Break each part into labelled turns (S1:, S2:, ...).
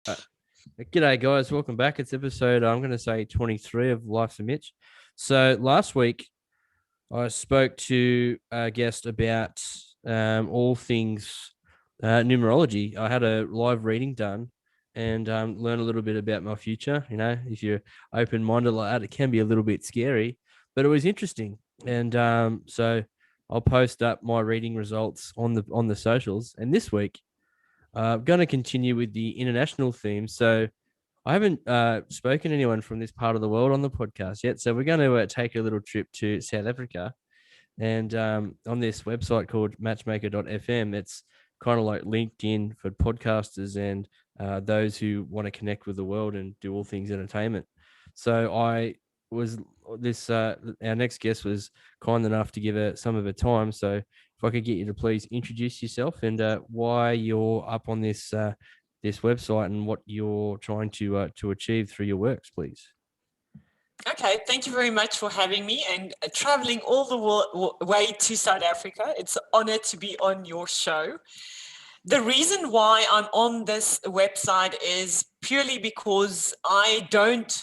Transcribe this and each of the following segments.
S1: Uh, G'day, guys. Welcome back. It's episode, I'm going to say 23 of Life's a Mitch. So last week, I spoke to a guest about all things numerology. I had a live reading done and learn a little bit about my future. You know, if you're open-minded like that, it can be a little bit scary, but it was interesting. And so I'll post up my reading results on the socials. And this week, I'm going to continue with the international theme. So I haven't spoken to anyone from this part of the world on the podcast yet. So we're going to take a little trip to South Africa. And on this website called matchmaker.fm, it's kind of like LinkedIn for podcasters and those who want to connect with the world and do all things entertainment. So I was our next guest was kind enough to give some of her time. So if I could get you to please introduce yourself and why you're up on this this website and what you're trying to achieve through your works, please.
S2: Okay, thank you very much for having me and traveling all the way to South Africa. It's an honor to be on your show. The reason why I'm on this website is purely because I don't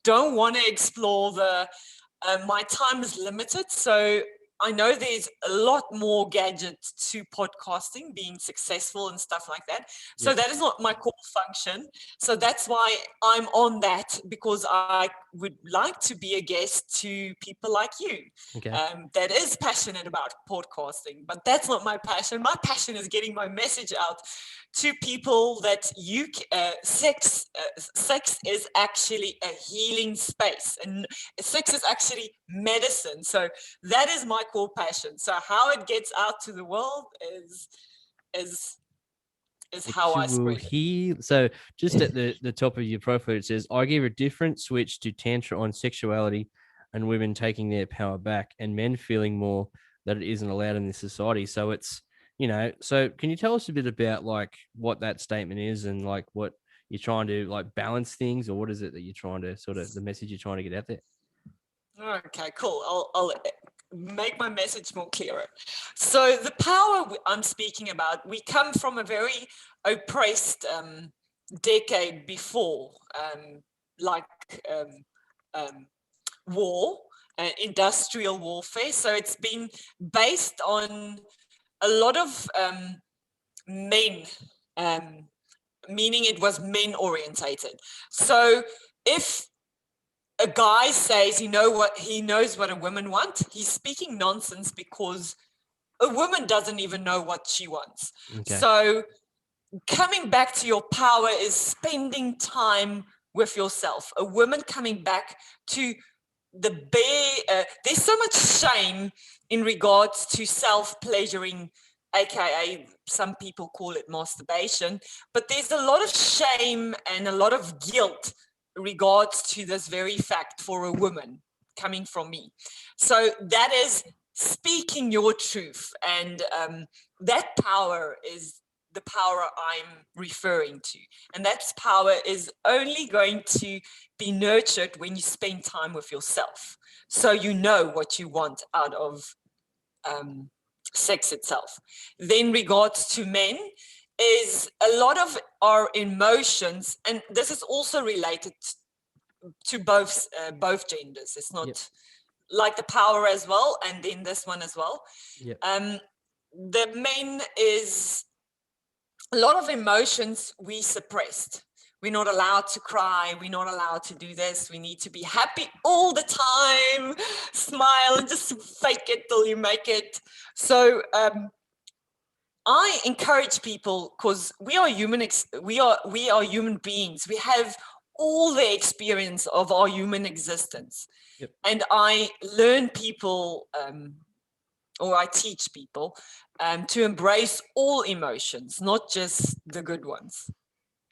S2: want to explore my time is limited. So I know there's a lot more gadgets to podcasting, being successful and stuff like that. So that is not my core function. So that's why I'm on that, because I would like to be a guest to people like you that is passionate about podcasting. But that's not my passion. My passion is getting my message out to people that sex is actually a healing space, and sex is actually medicine. So that is my core passion. So how it gets out to the world is how I spread it.
S1: So just at the top of your profile, it says, I give a different switch to Tantra on sexuality and women taking their power back and men feeling more that it isn't allowed in this society. So it's, so can you tell us a bit about like what that statement is and like what you're trying to like balance things, or what is it that you're trying to the message you're trying to get out there?
S2: Okay, cool. I'll make my message more clearer. So the power I'm speaking about, we come from a very oppressed decade before, war, industrial warfare. So it's been based on a lot of men, meaning it was men orientated. So if a guy says he knows what a woman wants, he's speaking nonsense, because a woman doesn't even know what she wants. Okay. So coming back to your power is spending time with yourself. A woman coming back to the bare, there's so much shame in regards to self-pleasuring, aka some people call it masturbation, but there's a lot of shame and a lot of guilt regards to this very fact for a woman coming from me. So that is speaking your truth, and that power is the power I'm referring to, and that power is only going to be nurtured when you spend time with yourself, so you know what you want out of sex itself. Then regards to men is a lot of our emotions, and this is also related to both genders. It's not like the power as well, and then this one as well. The men is a lot of emotions we suppressed. We're not allowed to cry. We're not allowed to do this. We need to be happy all the time, smile, and just fake it till you make it. So I encourage people, because we are human. We are human beings. We have all the experience of our human existence, and I learn people, or I teach people, to embrace all emotions, not just the good ones.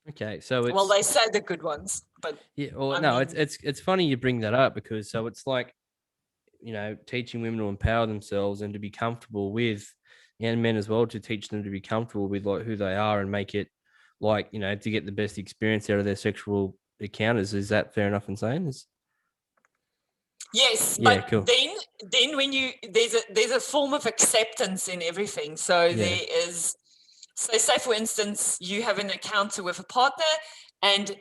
S1: Okay, so
S2: well, they say the good ones, but
S1: it's funny you bring that up, because so it's like, teaching women to empower themselves and to be comfortable with, and men as well, to teach them to be comfortable with like who they are and make it like, to get the best experience out of their sexual encounters. Is that fair enough in saying this?
S2: Yes, but cool. then when there's a form of acceptance in everything. So there is So say, for instance, you have an encounter with a partner, and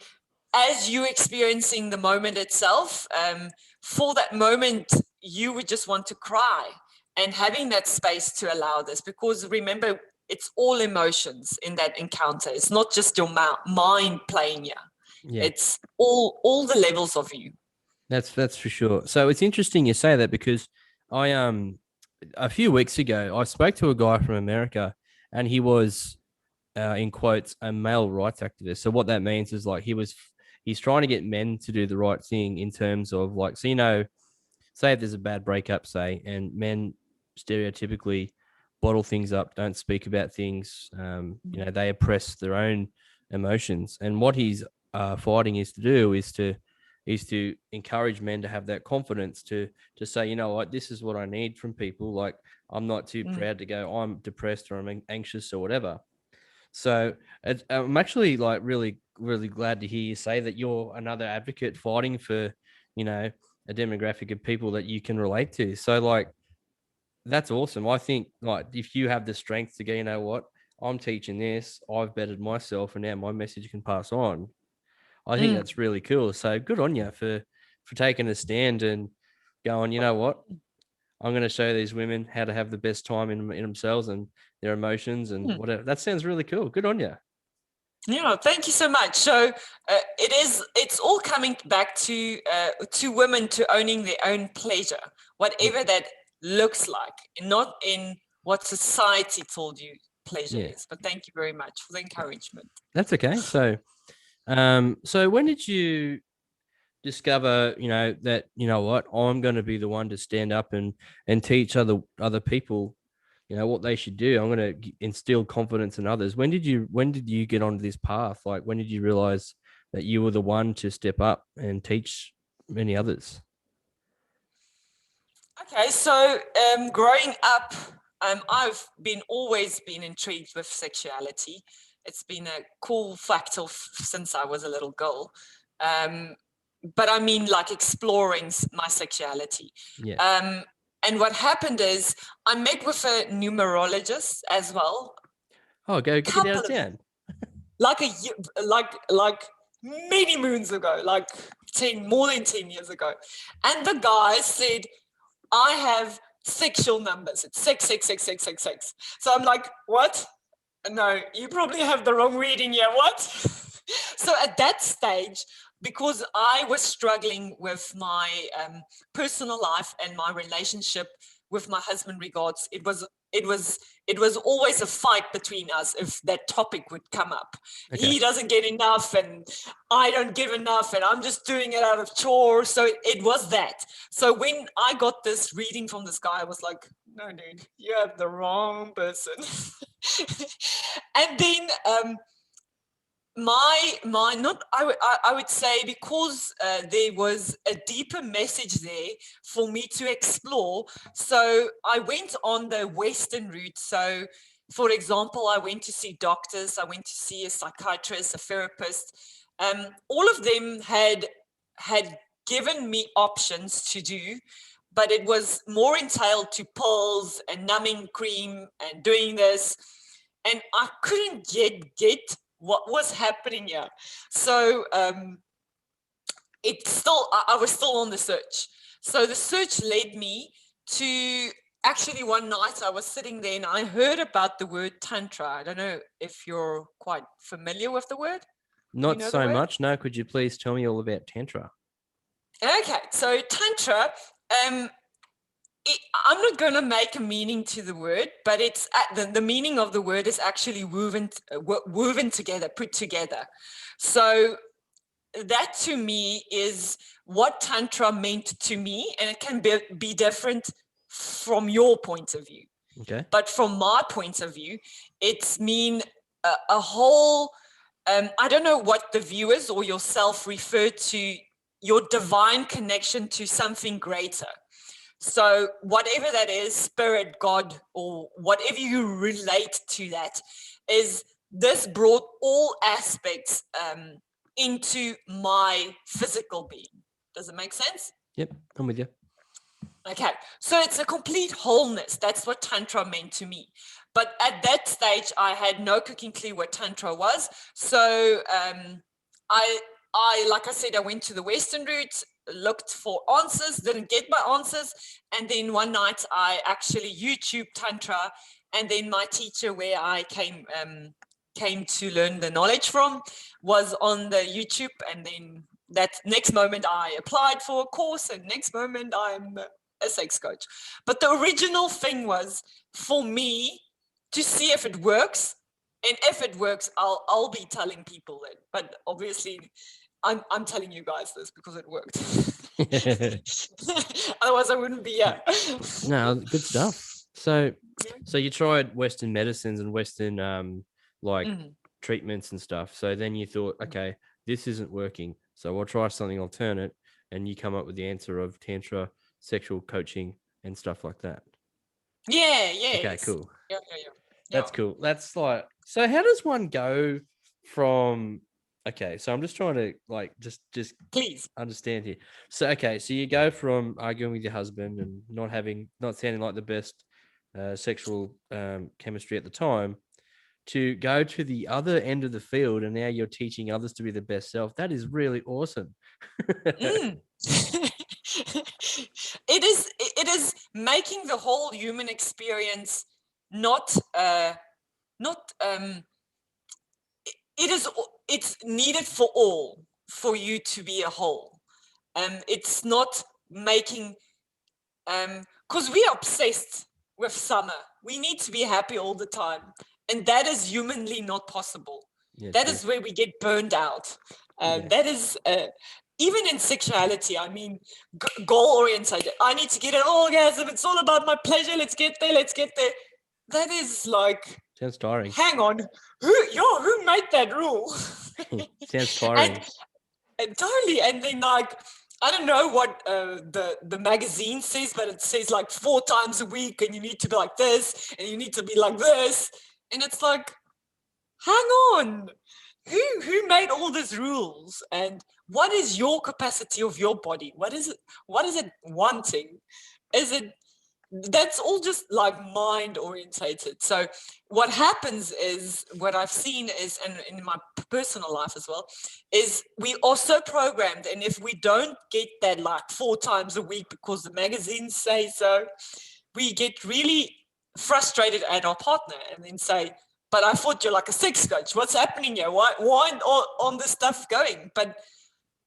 S2: as you're experiencing the moment itself, for that moment, you would just want to cry, and having that space to allow this, because remember, it's all emotions in that encounter. It's not just your mind playing you.
S1: Yeah.
S2: It's all the levels of you.
S1: That's for sure. So it's interesting you say that, because I a few weeks ago I spoke to a guy from America, and he was in quotes a male rights activist. So what that means is like he's trying to get men to do the right thing in terms of like, so say if there's a bad breakup, say, and men stereotypically bottle things up, don't speak about things, they oppress their own emotions. And what he's fighting is to do is to encourage men to have that confidence to say, you know what, this is what I need from people. Like, I'm not too proud to go, I'm depressed or I'm anxious or whatever. So I'm actually like really, really glad to hear you say that you're another advocate fighting for, a demographic of people that you can relate to. So like, that's awesome. I think like if you have the strength to go, you know what, I'm teaching this, I've bettered myself, and now my message can pass on. I think that's really cool. So good on you for taking a stand and going, you know what, I'm going to show these women how to have the best time in themselves and their emotions and whatever. That sounds really cool. Good on you.
S2: Yeah, thank you so much. So it's all coming back to women to owning their own pleasure, whatever that looks like, not in what society told you pleasure is. But thank you very much for the encouragement.
S1: That's okay. So, so when did you discover, that, you know what, I'm going to be the one to stand up and teach other people, what they should do. I'm going to instill confidence in others. When did you get onto this path? Like, when did you realize that you were the one to step up and teach many others?
S2: Okay, so growing up, I've always been intrigued with sexuality. It's been a cool factor since I was a little girl. But I mean, like exploring my sexuality.
S1: Yeah.
S2: And what happened is I met with a numerologist as well.
S1: Oh, go get out of
S2: Couple of
S1: town.
S2: like a like many moons ago, like more than 10 years ago. And the guy said, I have sexual numbers. It's 6666666. So I'm like, what? No, you probably have the wrong reading here. What? So at that stage, because I was struggling with my personal life and my relationship with my husband regards, it was always a fight between us if that topic would come up. Okay. He doesn't get enough and I don't give enough and I'm just doing it out of chore. So it was that. So when I got this reading from this guy, I was like, no, dude, you have the wrong person. And then I would say, because there was a deeper message there for me to explore. So I went on the Western route. So, for example, I went to see doctors. I went to see a psychiatrist, a therapist. All of them had given me options to do, but it was more entailed to pills and numbing cream and doing this. And I couldn't get what was happening here. So I was still on the search. So the search led me to, actually, one night I was sitting there and I heard about the word Tantra. I don't know if you're quite familiar with the word.
S1: Not so much. No, could you please tell me all about Tantra?
S2: Okay, so Tantra, I'm not going to make a meaning to the word, but it's the meaning of the word is actually woven together, put together. So that to me is what Tantra meant to me, and it can be different from your point of view.
S1: Okay.
S2: But from my point of view, it's mean a whole, I don't know what the viewers or yourself refer to, your divine connection to something greater. So whatever that is, spirit, God, or whatever you relate to, that is, this brought all aspects into my physical being. Does it make sense?
S1: Yep, I'm with you.
S2: Okay, so it's a complete wholeness. That's what Tantra meant to me. But at that stage, I had no cooking clue what Tantra was. So I, like I said, I went to the Western route, looked for answers, didn't get my answers. And then one night I actually YouTube Tantra. And then my teacher, where I came to learn the knowledge from, was on the YouTube. And then that next moment I applied for a course, and next moment I'm a sex coach. But the original thing was for me to see if it works. And if it works, I'll be telling people it. But obviously, I'm telling you guys this because it worked. Otherwise, I wouldn't be here.
S1: No, good stuff. So you tried Western medicines and Western treatments and stuff. So then you thought, okay, this isn't working. So I'll try something alternate, and you come up with the answer of Tantra, sexual coaching, and stuff like that.
S2: Yeah.
S1: Okay, cool.
S2: Yeah.
S1: That's cool. That's like, so how does one go from, okay, so I'm just trying to just
S2: please
S1: understand here. So, okay, so you go from arguing with your husband and not sounding like the best sexual chemistry at the time, to go to the other end of the field, and now you're teaching others to be the best self. That is really awesome.
S2: It is making the whole human experience it's needed for all, for you to be a whole. It's not making because we are obsessed with summer. We need to be happy all the time, and that is humanly not possible. That is where we get burned out. That is even in sexuality. I mean, goal oriented. I need to get an orgasm. It's all about my pleasure. Let's get there. That is like,
S1: sounds tiring.
S2: Hang on, who made that rule?
S1: Sounds tiring.
S2: And totally. And then I don't know what the magazine says, but it says 4 times a week, and you need to be like this, and you need to be like this, and it's like, hang on, who made all these rules? And what is your capacity of your body? What is it wanting? That's all just mind orientated. So what happens is, what I've seen is, and in my personal life as well, is we are so programmed. And if we don't get that 4 times a week because the magazines say so, we get really frustrated at our partner and then say, but I thought you're like a sex coach. What's happening here? Why on this stuff going? But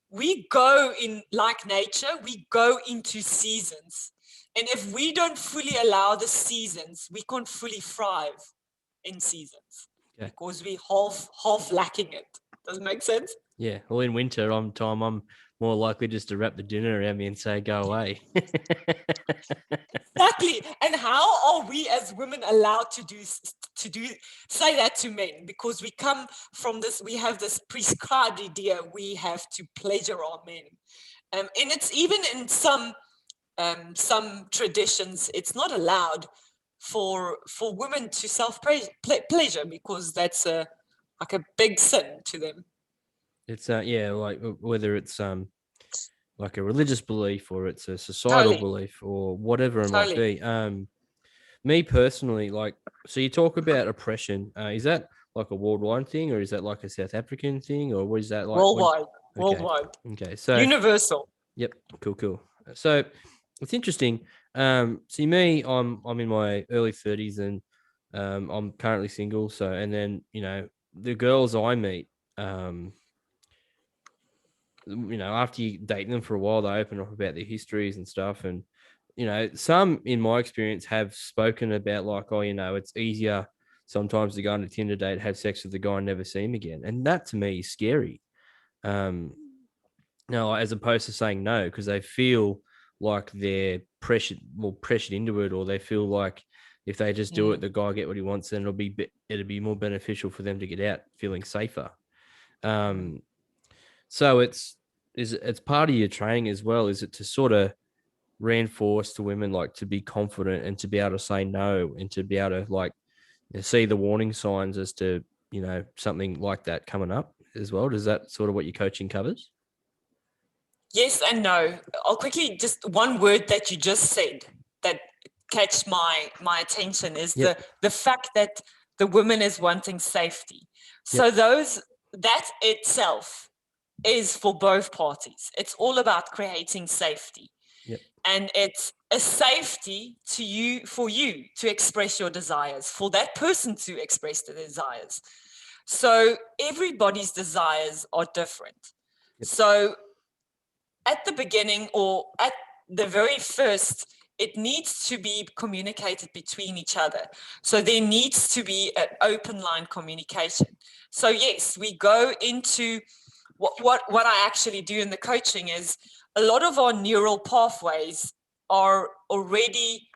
S2: we go in, like nature, we go into seasons. And if we don't fully allow the seasons, we can't fully thrive in seasons because we half lacking it. Does it make sense?
S1: Yeah. Well, in winter, I'm more likely just to wrap the dinner around me and say, go away.
S2: Exactly. And how are we as women allowed to say that to men? Because we come from this, we have this prescribed idea we have to pleasure our men. And it's even in some traditions, it's not allowed for women to self-pleasure because that's a big sin to them.
S1: It's whether it's like a religious belief or it's a societal belief or whatever it might be. Me personally, so you talk about oppression. Is that like a worldwide thing, or is that like a South African thing, or what is that like?
S2: Worldwide.
S1: Okay, so
S2: universal.
S1: Yep, cool. So it's interesting. See me, I'm in my early 30s, and I'm currently single. So, and then the girls I meet, after you date them for a while, they open up about their histories and stuff. And, some in my experience have spoken about it's easier sometimes to go on a Tinder date, have sex with the guy and never see him again. And that to me is scary. As opposed to saying no, because they feel like they're pressured into it, or they feel like if they just do it, the guy get what he wants, then it'll be more beneficial for them to get out feeling safer. So it's part of your training as well. Is it to sort of reinforce to women to be confident and to be able to say no and to be able to see the warning signs as to something like that coming up as well? Does that sort of what your coaching covers?
S2: Yes and no. I'll quickly, just one word that you just said that catch my attention is
S1: Yep.
S2: the fact that the woman is wanting safety. So that itself is for both parties. It's all about creating safety.
S1: Yep.
S2: And it's a safety for you to express your desires, for that person to express their desires. So everybody's desires are different.
S1: Yep.
S2: So at the beginning or at the very first, it needs to be communicated between each other. So there needs to be an open line communication. So yes, we go into what I actually do in the coaching is a lot of our neural pathways are already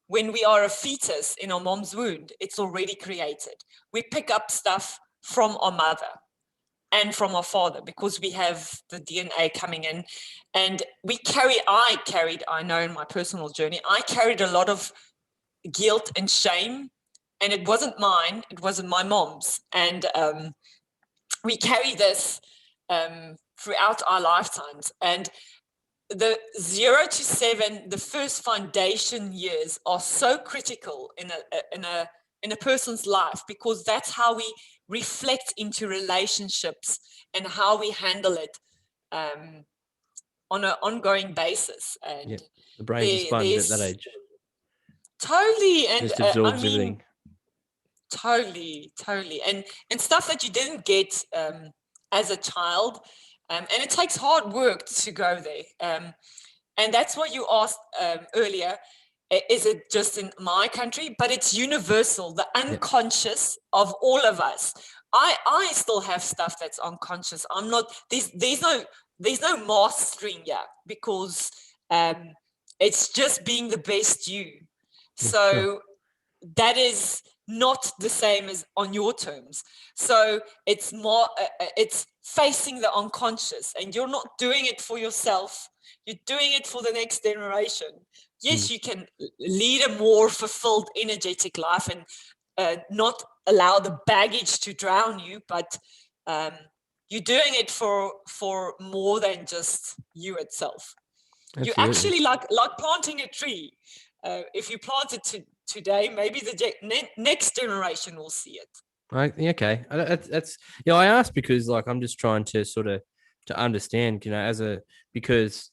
S2: when we are a fetus in our mom's wound, it's already created. We pick up stuff from our mother and from our father because we have the DNA coming in, and I know in my personal journey, I carried a lot of guilt and shame, and it wasn't mine, it wasn't my mom's. And we carry this throughout our lifetimes. And the 0 to 7, the first foundation years are so critical in a person's life, because that's how we reflect into relationships and how we handle it on an ongoing basis. And
S1: the brain's a sponge at that age.
S2: Totally. And
S1: just absorbs everything.
S2: Totally. And stuff that you didn't get as a child. And it takes hard work to go there. And that's what you asked earlier. Is it just in my country? But it's universal, the unconscious of all of us. I still have stuff that's unconscious. I'm not, there's no mastering yet, because it's just being the best you. So that is not the same as on your terms. So it's more, it's facing the unconscious, and you're not doing it for yourself. You're doing it for the next generation. Yes, you can lead a more fulfilled, energetic life and not allow the baggage to drown you, but you're doing it for more than just you itself.
S1: Absolutely.
S2: You actually like planting a tree. If you plant it today, maybe the next generation will see it.
S1: Right. Okay. That's I asked because I'm just trying to sort of to understand, because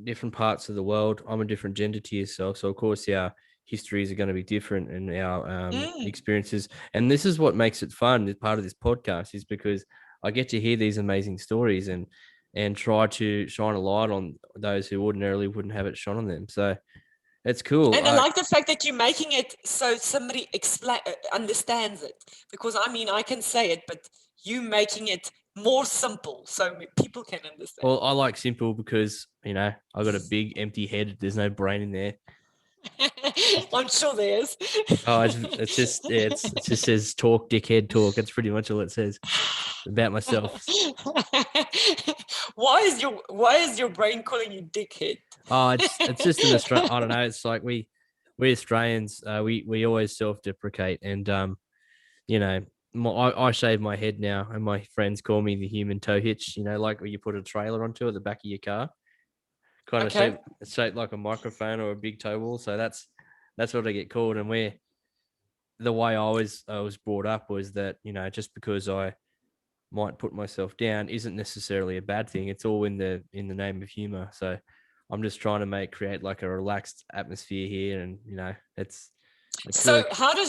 S1: different parts of the world, I'm a different gender to yourself, so of course our histories are going to be different and our experiences, and this is what makes it fun. As part of this podcast is because I get to hear these amazing stories and try to shine a light on those who ordinarily wouldn't have it shone on them. So it's cool.
S2: And I like the fact that you're making it so somebody understands it, because I can say it, but you making it more simple so people can understand.
S1: Well, I like simple because, I got a big empty head. There's no brain in there.
S2: I'm sure there is.
S1: Oh, it just says talk, dickhead, talk. That's pretty much all it says about myself.
S2: Why is your brain calling you dickhead?
S1: Oh, it's just an Australian. I don't know. It's like we Australians, we always self-deprecate, and I shave my head now, and my friends call me the human tow hitch. Like where you put a trailer onto at the back of your car, kind of shaped like a microphone or a big tow wall. So that's what I get called. And the way I was brought up was that just because I might put myself down isn't necessarily a bad thing. It's all in the name of humor. So I'm just trying to create like a relaxed atmosphere here, and it's
S2: so
S1: really...
S2: how do you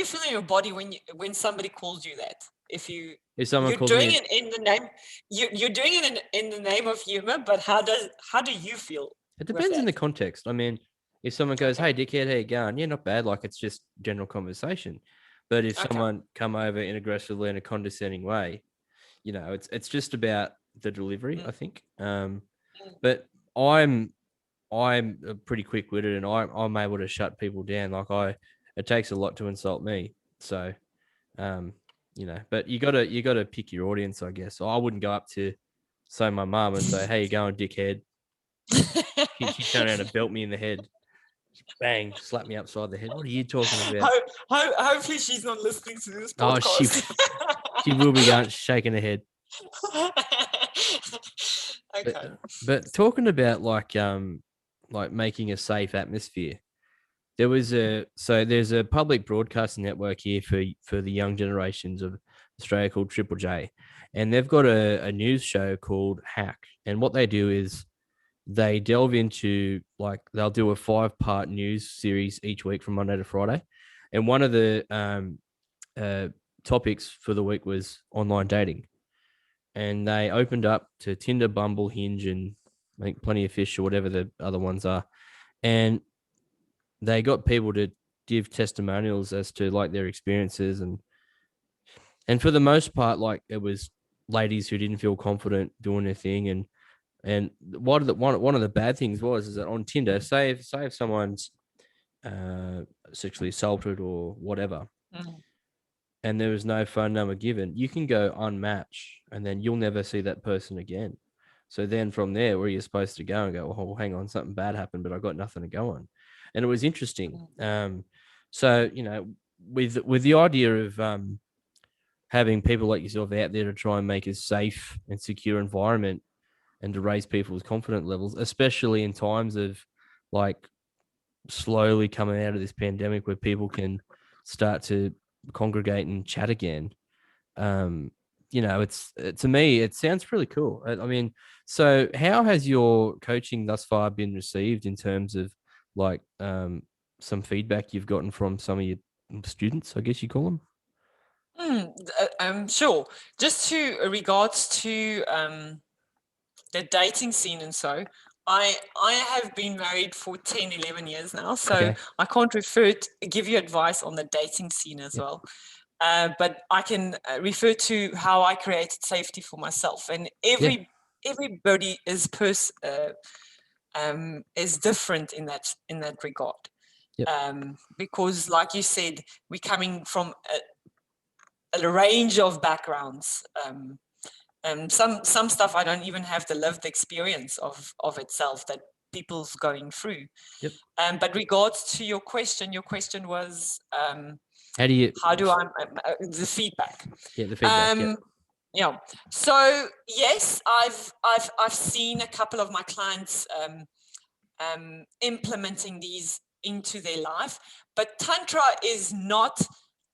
S2: feel in your body when somebody calls you that? If you're doing it in the name, you're doing it in the name of humor, but how do you feel?
S1: It depends in the context. I mean, if someone goes, "Hey, dickhead, how you going?" Yeah, not bad. Like it's just general conversation. But if someone come over in aggressively in a condescending way, it's just about the delivery, I think. But I'm pretty quick-witted, and I'm able to shut people down. It takes a lot to insult me. So, but you gotta pick your audience, I guess. I wouldn't go up to my mum and say, "Hey, you going, dickhead?" She turn around and belt me in the head. Bang, slap me upside the head. What are you talking about?
S2: Hopefully she's not listening to this podcast.
S1: Oh, she will be shaking her head.
S2: Okay.
S1: But talking about like making a safe atmosphere, there's a public broadcasting network here for the young generations of Australia called Triple J, and they've got a news show called Hack, and what they do is they delve into, like, they'll do a 5-part news series each week from Monday to Friday, and one of the uh, topics for the week was online dating, and they opened up to Tinder, Bumble, Hinge, and I think Plenty of Fish or whatever the other ones are, and they got people to give testimonials as to like their experiences, and for the most part, like, it was ladies who didn't feel confident doing their thing, and one of the bad things was is that on Tinder, say if someone's sexually assaulted or whatever,
S2: Mm.
S1: and there was no phone number given, you can go unmatch, and then you'll never see that person again. So then from there, where you're supposed to go and go, oh, hang on, something bad happened, but I got nothing to go on. And it was interesting. So, with the idea of having people like yourself out there to try and make a safe and secure environment and to raise people's confidence levels, especially in times of like slowly coming out of this pandemic where people can start to congregate and chat again. It's to me, it sounds really cool. I mean, so how has your coaching thus far been received in terms of like some feedback you've gotten from some of your students, I guess you call them?
S2: Sure. Just to regards to the dating scene and so, I have been married for 10, 11 years now, so
S1: Okay.
S2: I can't give you advice on the dating scene as
S1: Yep.
S2: well. But I can refer to how I created safety for myself, and everybody is different in that regard.
S1: Yep.
S2: Because, like you said, we're coming from a range of backgrounds. Some stuff I don't even have the lived experience of itself that people's going through.
S1: Yep.
S2: But regards to your question was
S1: How do you?
S2: how do I the feedback?
S1: Yeah, the feedback.
S2: Yeah. So yes, I've seen a couple of my clients implementing these into their life, but Tantra is not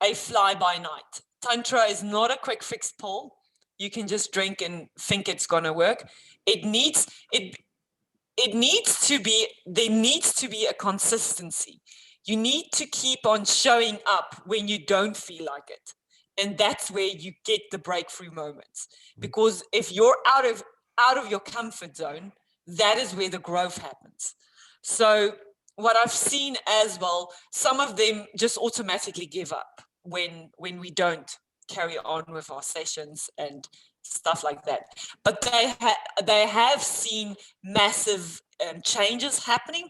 S2: a fly by night. Tantra is not a quick fix pill you can just drink and think it's going to work. It needs to be, there needs to be a consistency. You need to keep on showing up when you don't feel like it. And that's where you get the breakthrough moments. Because if you're out of your comfort zone, that is where the growth happens. So what I've seen as well, some of them just automatically give up when we don't carry on with our sessions and stuff like that. But they have seen massive changes happening,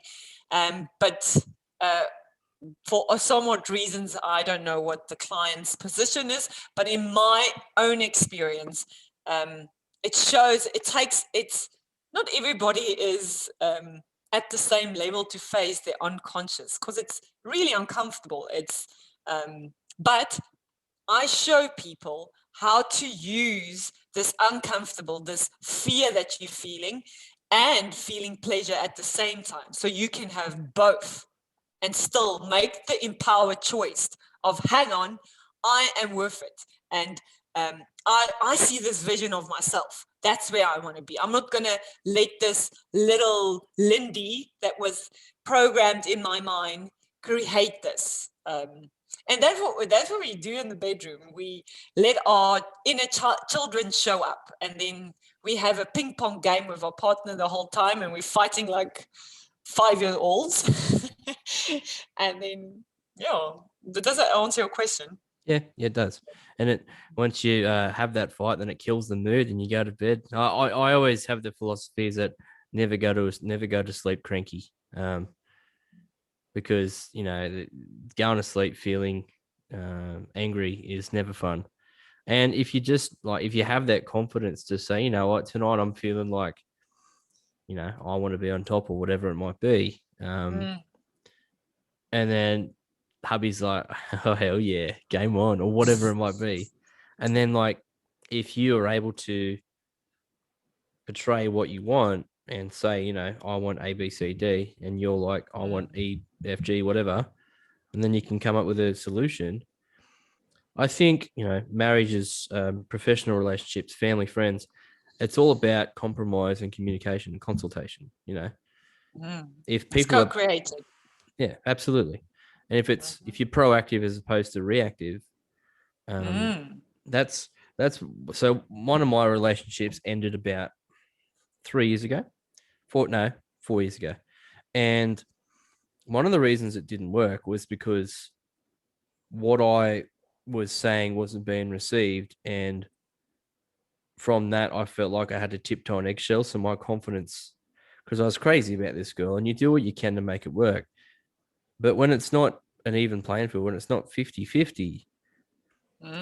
S2: but for somewhat reasons, I don't know what the client's position is, but in my own experience, it shows it's not everybody is at the same level to face their unconscious, because it's really uncomfortable. But I show people how to use this uncomfortable, this fear that you're feeling, and feeling pleasure at the same time. So you can have both and still make the empowered choice of, hang on, I am worth it. And I see this vision of myself. That's where I want to be. I'm not going to let this little Lynn-dee that was programmed in my mind create this. And that's what we do in the bedroom. We let our inner children show up, and then we have a ping pong game with our partner the whole time, and we're fighting like 5-year-olds. And then, does that answer your question?
S1: Yeah, it does. And once you have that fight, then it kills the mood, and you go to bed. I always have the philosophy is that never go to sleep cranky. Because going to sleep feeling angry is never fun. And if you have that confidence to say, you know what, tonight I'm feeling like, I want to be on top or whatever it might be. And then hubby's like, oh, hell yeah, game on, or whatever it might be. And then, like, if you are able to portray what you want and say, I want A, B, C, D, and you're like, I want E, F, G, whatever, and then you can come up with a solution. I think, marriages, professional relationships, family, friends, it's all about compromise and communication and consultation, If
S2: It's
S1: people are,
S2: co-created.
S1: yeah, absolutely. And if you're proactive as opposed to reactive, that's so one of my relationships ended about 3 years ago. 4 years ago. And one of the reasons it didn't work was because what I was saying wasn't being received. And from that, I felt like I had to tiptoe on eggshells. So my confidence, because I was crazy about this girl, and you do what you can to make it work. But when it's not an even playing field, when it's not 50-50,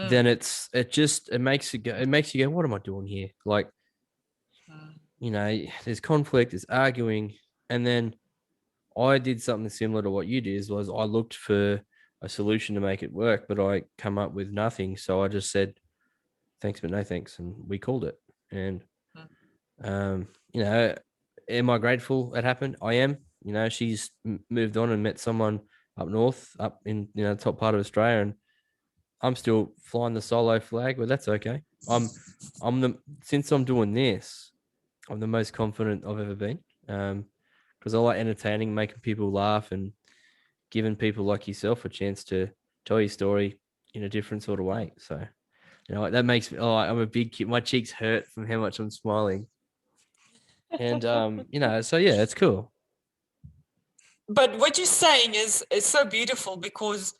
S1: then it makes you go, what am I doing here? Like, there's conflict, there's arguing. And then I did something similar to what you did, was I looked for a solution to make it work, but I come up with nothing. So I just said, thanks, but no thanks. And we called it. And, am I grateful it happened? I am. She's moved on and met someone up north, up in, the top part of Australia. And I'm still flying the solo flag, but that's okay. Since I'm doing this, I'm the most confident I've ever been. Because I like entertaining, making people laugh, and giving people like yourself a chance to tell your story in a different sort of way. So, that makes me, I'm a big kid. My cheeks hurt from how much I'm smiling. And, so yeah, it's cool.
S2: But what you're saying is so beautiful, because,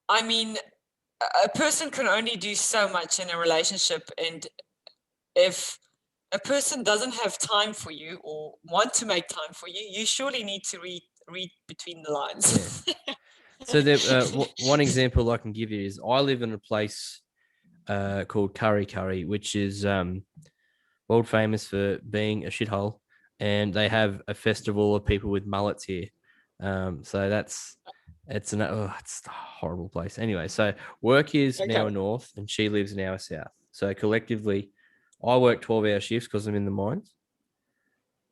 S2: I mean, a person can only do so much in a relationship. And if a person doesn't have time for you or want to make time for you, you surely need to read between the lines.
S1: Yeah. So one example I can give you is I live in a place called Curry, which is world famous for being a shithole, and they have a festival of people with mullets here. So it's a horrible place. Anyway, so work is now north, and she lives now south. So collectively, I work 12-hour shifts because I'm in the mines,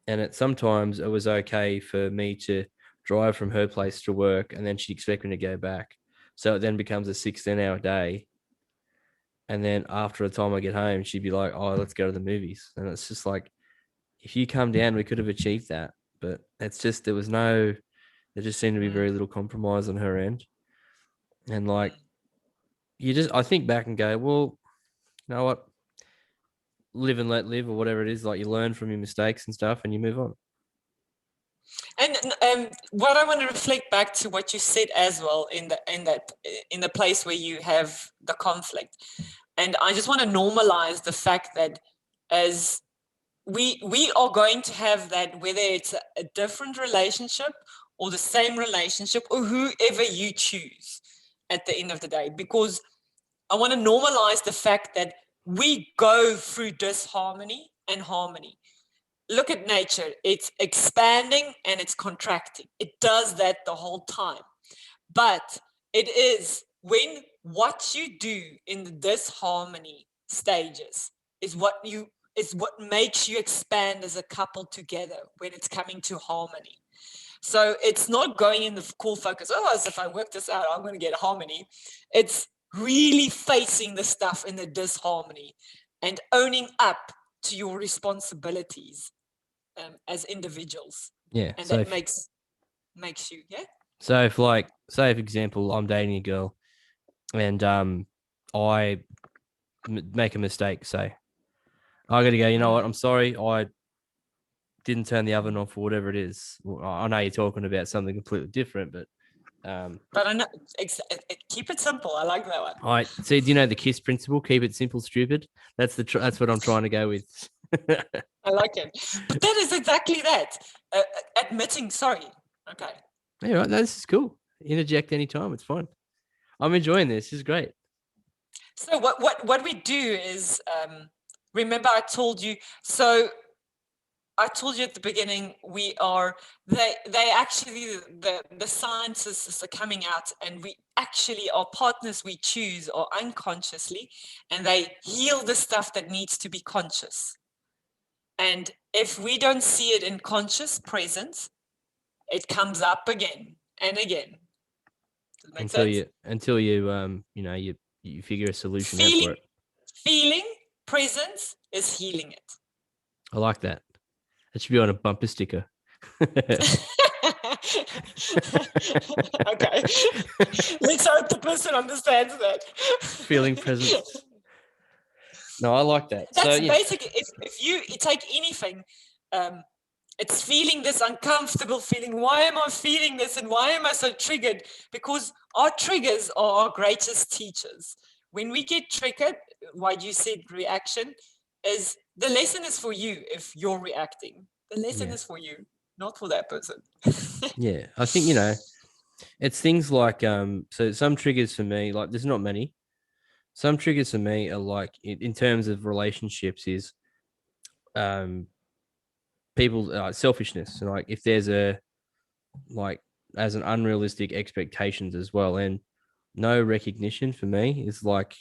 S1: and sometimes it was okay for me to drive from her place to work, and then she'd expect me to go back. So it then becomes a 16-hour day. And then after a time I get home, she'd be like, oh, let's go to the movies. And it's just like, if you come down, we could have achieved that. But it's just, there just seemed to be very little compromise on her end. And like, I think back and go, well, you know what? Live and let live, or whatever it is. Like, you learn from your mistakes and stuff, and you move on.
S2: And what I want to reflect back to what you said as well in the place where you have the conflict, and I just want to normalize the fact that as we are going to have that, whether it's a different relationship or the same relationship, or whoever you choose at the end of the day, because I want to normalize the fact that we go through disharmony and harmony. Look at nature. It's expanding and it's contracting. It does that the whole time. But it is when what you do in the disharmony stages is what makes you expand as a couple together when it's coming to harmony. So it's not going in the core focus, as if I work this out, I'm going to get harmony. It's really facing the stuff in the disharmony and owning up to your responsibilities as individuals.
S1: Yeah.
S2: And so that makes you, yeah.
S1: So if, like, say for example, I'm dating a girl and I make a mistake, say, I got to go, you know what, I'm sorry, I didn't turn the oven off or whatever it is. Well, I know you're talking about something completely different, but
S2: I know, keep it simple. I like that one.
S1: All right. So do you know the KISS principle? Keep it simple, stupid. That's what I'm trying to go with.
S2: I like it. But that is exactly that. Admitting sorry. Okay.
S1: Yeah, right. No, this is cool. Interject anytime. It's fine. I'm enjoying this. This is great.
S2: So what we do is, remember I told you, so I told you at the beginning, they actually, the scientists are coming out, and we actually, our partners we choose are unconsciously, and they heal the stuff that needs to be conscious. And if we don't see it in conscious presence, it comes up again and again. Does it make sense?
S1: Until you figure a solution out for it.
S2: Feeling presence is healing it.
S1: I like that. That should be on a bumper sticker.
S2: Okay. Let's hope the person understands that.
S1: Feeling presence. No, I like that.
S2: That's basically, if you take anything, it's feeling this uncomfortable feeling. Why am I feeling this? And why am I so triggered? Because our triggers are our greatest teachers. When we get triggered, why you said reaction, is the lesson is for you if you're reacting. The lesson is for you, not for that person.
S1: Yeah, I think, it's things like, so some triggers for me, like there's not many. Some triggers for me are like, in terms of relationships, is people selfishness. And like if there's as an unrealistic expectations as well, and no recognition for me is like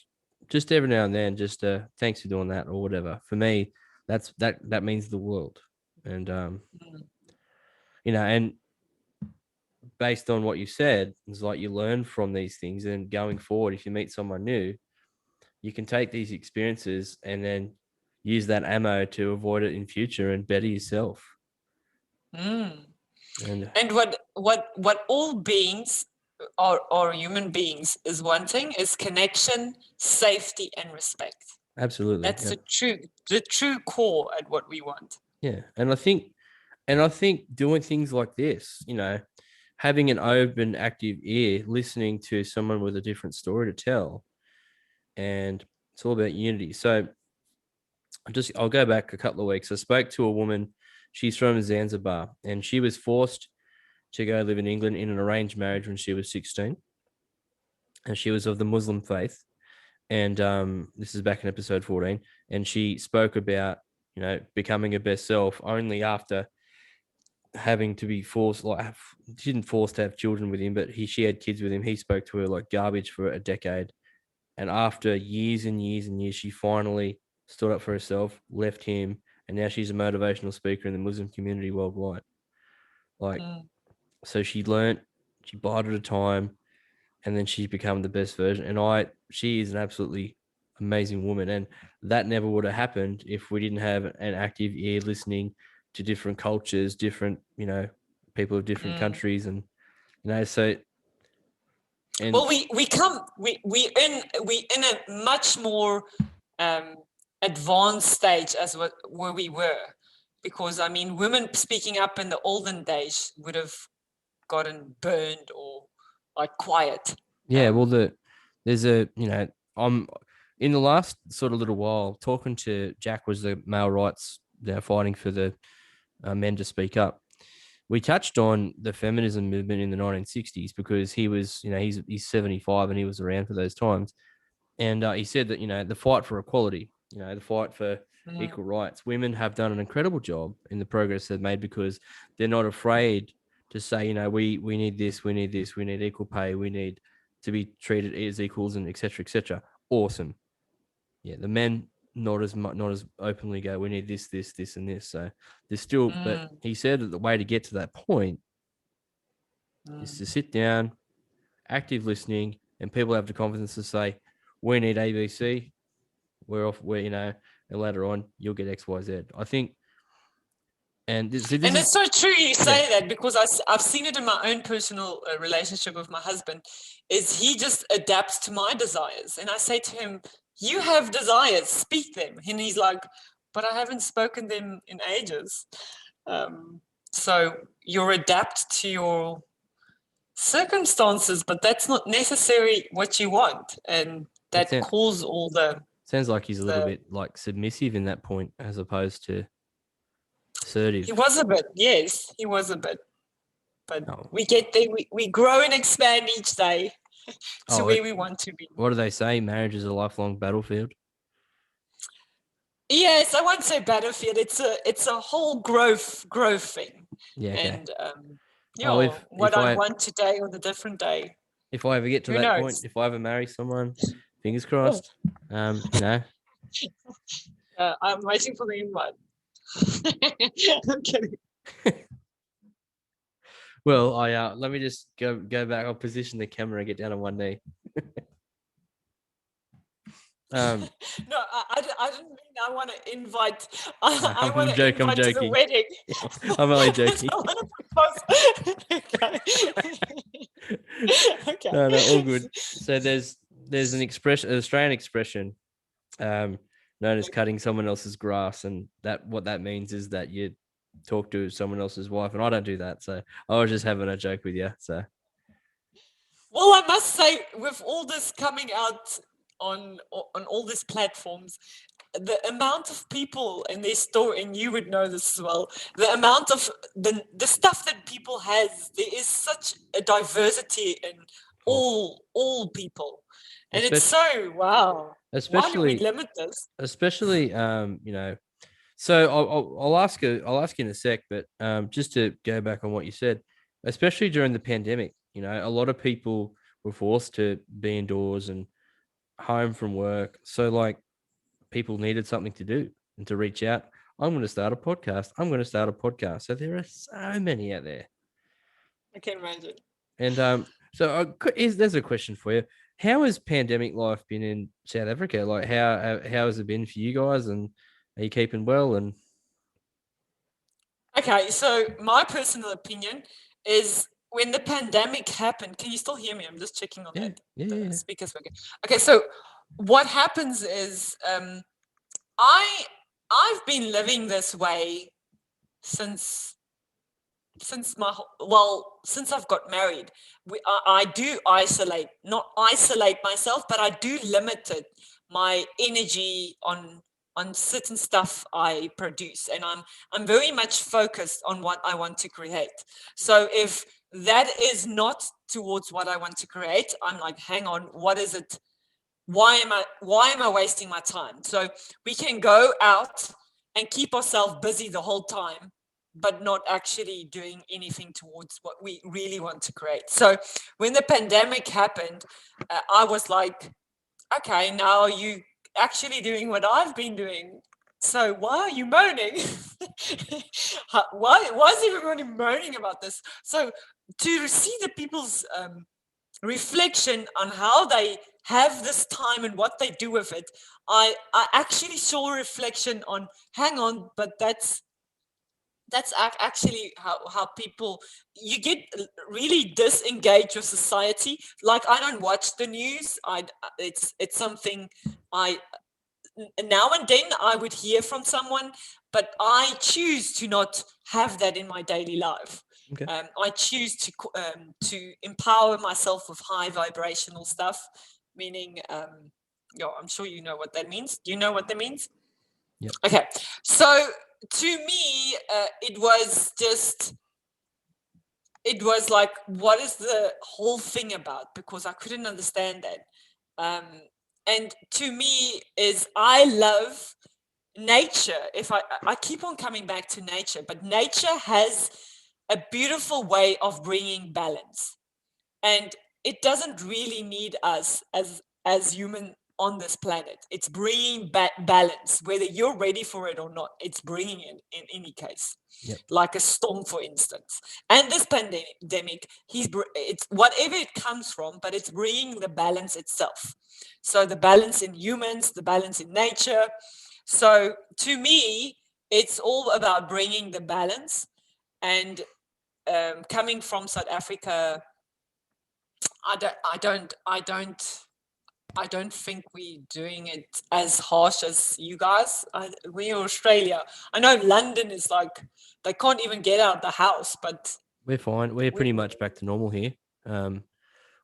S1: just every now and then, just thanks for doing that or whatever. For me, that means the world. And and based on what you said, it's like you learn from these things, and going forward, if you meet someone new, you can take these experiences and then use that ammo to avoid it in future and better yourself.
S2: And what all beings or human beings is wanting is connection, safety, and respect.
S1: Absolutely.
S2: That's the true core at what we want.
S1: Yeah. And I think doing things like this, having an open, active ear, listening to someone with a different story to tell, and it's all about unity. So I'll go back a couple of weeks. I spoke to a woman. She's from Zanzibar, and she was forced to go live in England in an arranged marriage when she was 16. And she was of the Muslim faith. And this is back in episode 14. And she spoke about, becoming her best self only after having to be forced, like she didn't force to have children with him, but she had kids with him. He spoke to her like garbage for a decade. And after years and years and years, she finally stood up for herself, left him, and now she's a motivational speaker in the Muslim community worldwide. So she learned, she bided her time, and then she's become the best version. And she is an absolutely amazing woman. And that never would have happened if we didn't have an active ear listening to different cultures, different, people of different countries. And, so. And
S2: well, we in a much more advanced stage as where we were, because I mean, women speaking up in the olden days would have gotten burned or like quiet.
S1: Yeah, well, there's I'm in the last sort of little while talking to Jack, was the male rights, fighting for the men to speak up. We touched on the feminism movement in the 1960s because he was, he's 75 and he was around for those times. And he said that, the fight for equality, the fight for equal rights, women have done an incredible job in the progress they've made because they're not afraid to say, we need this, we need this, we need equal pay, we need to be treated as equals, and et cetera, et cetera. Awesome. Yeah, the men not as openly go, we need this, this, this, and this. So there's still, but he said that the way to get to that point is to sit down, active listening, and people have the confidence to say, we need ABC, we're off, and later on you'll get X, Y, Z. I think. And it's
S2: so true you say that, because I've seen it in my own personal relationship with my husband, is he just adapts to my desires. And I say to him, you have desires, speak them. And he's like, but I haven't spoken them in ages. So you adapt to your circumstances, but that's not necessarily what you want. And that calls all the...
S1: Sounds like he's a little bit like submissive in that point as opposed to assertive.
S2: He was a bit, yes, he was a bit. But we get there, we grow and expand each day to where we want to be.
S1: What do they say? Marriage is a lifelong battlefield.
S2: Yes, I won't say battlefield. It's a whole growth thing.
S1: Yeah, okay.
S2: And
S1: Oh,
S2: what I want today or the different day.
S1: if I ever get to
S2: Who
S1: that point,
S2: knows?
S1: if I ever marry someone, fingers crossed. You know.
S2: I'm waiting for the invite. I'm kidding.
S1: Well, I let me just go back. I'll position the camera and get down on one knee.
S2: No, I didn't mean I want to invite. I want
S1: I'm
S2: to invite to the
S1: joking.
S2: wedding.
S1: I'm only joking.
S2: I want to propose. Okay.
S1: No, all good. So there's an Australian expression, known as cutting someone else's grass, and what that means is that you talk to someone else's wife, and I don't do that. So I was just having a joke with you. So.
S2: Well, I must say, with all this coming out on all these platforms, the amount of people in their story, and you would know this as well, the amount of the stuff that people has, there is such a diversity in all people, and it's so wow. Why do we limit this?
S1: Especially, you know. So I'll ask you in a sec, but just to go back on what you said, especially during the pandemic, you know, a lot of people were forced to be indoors and home from work. So like people needed something to do and to reach out. I'm going to start a podcast. So there are so many out there.
S2: I can imagine.
S1: And so there's a question for you. How has pandemic life been in South Africa? Like how has it been for you guys? And are you keeping well? And
S2: okay, so my personal opinion is when the pandemic happened. Can you still hear me? I'm just checking on that.
S1: Yeah.
S2: Speakers working. Okay, so what happens is I've been living this way since since I've got married. I do not isolate myself, but I do limit my energy on certain stuff I produce, and I'm very much focused on what I want to create. So if that is not towards what I want to create, I'm like, hang on, what is it? Why am I wasting my time? So we can go out and keep ourselves busy the whole time, but not actually doing anything towards what we really want to create. So when the pandemic happened, I was like, okay, now you actually doing what I've been doing. So why are you moaning? why is everybody moaning about this? So to see the people's reflection on how they have this time and what they do with it, I actually saw a reflection on, hang on, but that's actually how people, you get really disengaged with society. Like I don't watch the news. It's something I now and then I would hear from someone, but I choose to not have that in my daily life.
S1: okay.
S2: I choose to empower myself with high vibrational stuff, meaning, I'm sure you know what that means. Do you know what that means?
S1: Yep.
S2: Okay, so to me, it was like, what is the whole thing about? Because I couldn't understand that. And to me is, I love nature. If I keep on coming back to nature, but nature has a beautiful way of bringing balance, and it doesn't really need us as human on this planet. It's bringing balance, whether you're ready for it or not. It's bringing it in any case.
S1: Yep.
S2: Like a storm, for instance. And this pandemic, it's whatever it comes from, but it's bringing the balance itself. So the balance in humans, the balance in nature. So to me, it's all about bringing the balance. And coming from South Africa, I don't think we're doing it as harsh as you guys. We're Australia. I know London is like, they can't even get out of the house, but
S1: we're fine. We're pretty much back to normal here.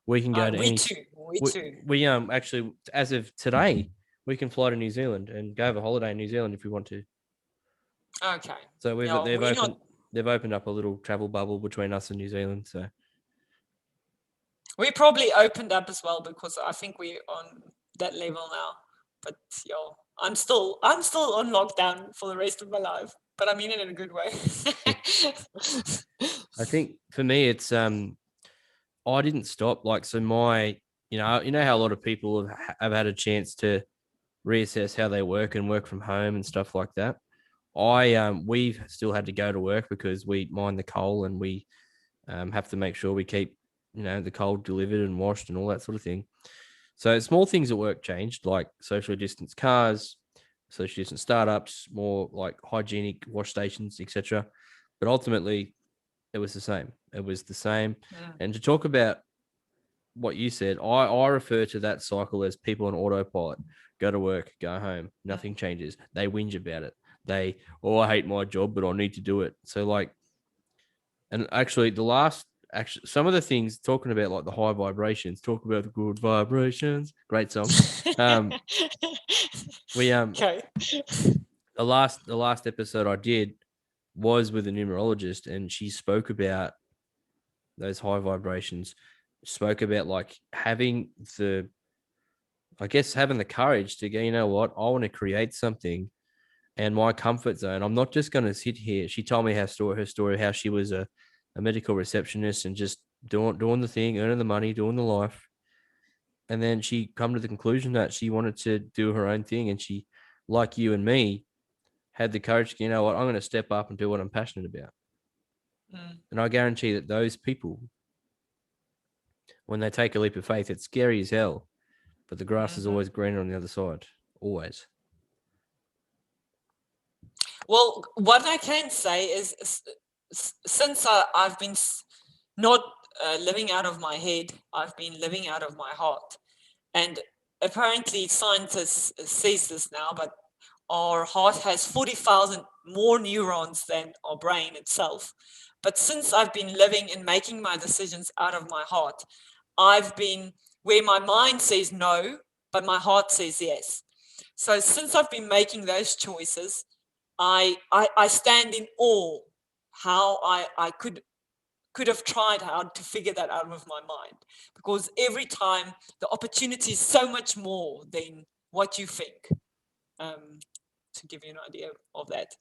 S1: We can go to
S2: we too.
S1: We actually, as of today, we can fly to New Zealand and go have a holiday in New Zealand if we want to.
S2: Okay.
S1: So they've opened up a little travel bubble between us and New Zealand. So
S2: we probably opened up as well, because I think we're on that level now. But I'm still on lockdown for the rest of my life, but I mean it in a good way.
S1: I think for me, it's I didn't stop. Like, so you know how a lot of people have had a chance to reassess how they work and work from home and stuff like that. We've still had to go to work because we mine the coal, and we have to make sure we keep, the coal delivered and washed and all that sort of thing. So small things at work changed, like socially distanced cars, social distance startups, more like hygienic wash stations, etc. But ultimately, it was the same. It was the same.
S2: Yeah.
S1: And to talk about what you said, I refer to that cycle as people on autopilot. Go to work, go home, nothing changes. They whinge about it. I hate my job, but I need to do it. So like, and actually some of the things talking about, like the high vibrations, talk about the good vibrations, great song. We
S2: Okay.
S1: the last episode I did was with a numerologist, and she spoke about those high vibrations, spoke about like having the courage to go, you know what, I want to create something, and my comfort zone. I'm not just going to sit here. She told me her story, how she was a medical receptionist and just doing the thing, earning the money, doing the life. And then she come to the conclusion that she wanted to do her own thing. And she, like you and me, had the courage to, you know what, I'm going to step up and do what I'm passionate about. And I guarantee that those people, when they take a leap of faith, it's scary as hell, but the grass is always greener on the other side. Always.
S2: Well, what I can say is, since I've been not living out of my head, I've been living out of my heart. And apparently scientists says this now, but our heart has 40,000 more neurons than our brain itself. But since I've been living and making my decisions out of my heart, I've been where my mind says no, but my heart says yes. So since I've been making those choices, I stand in awe how I could have tried hard to figure that out with my mind, because every time the opportunity is so much more than what you think. To give you an idea of that.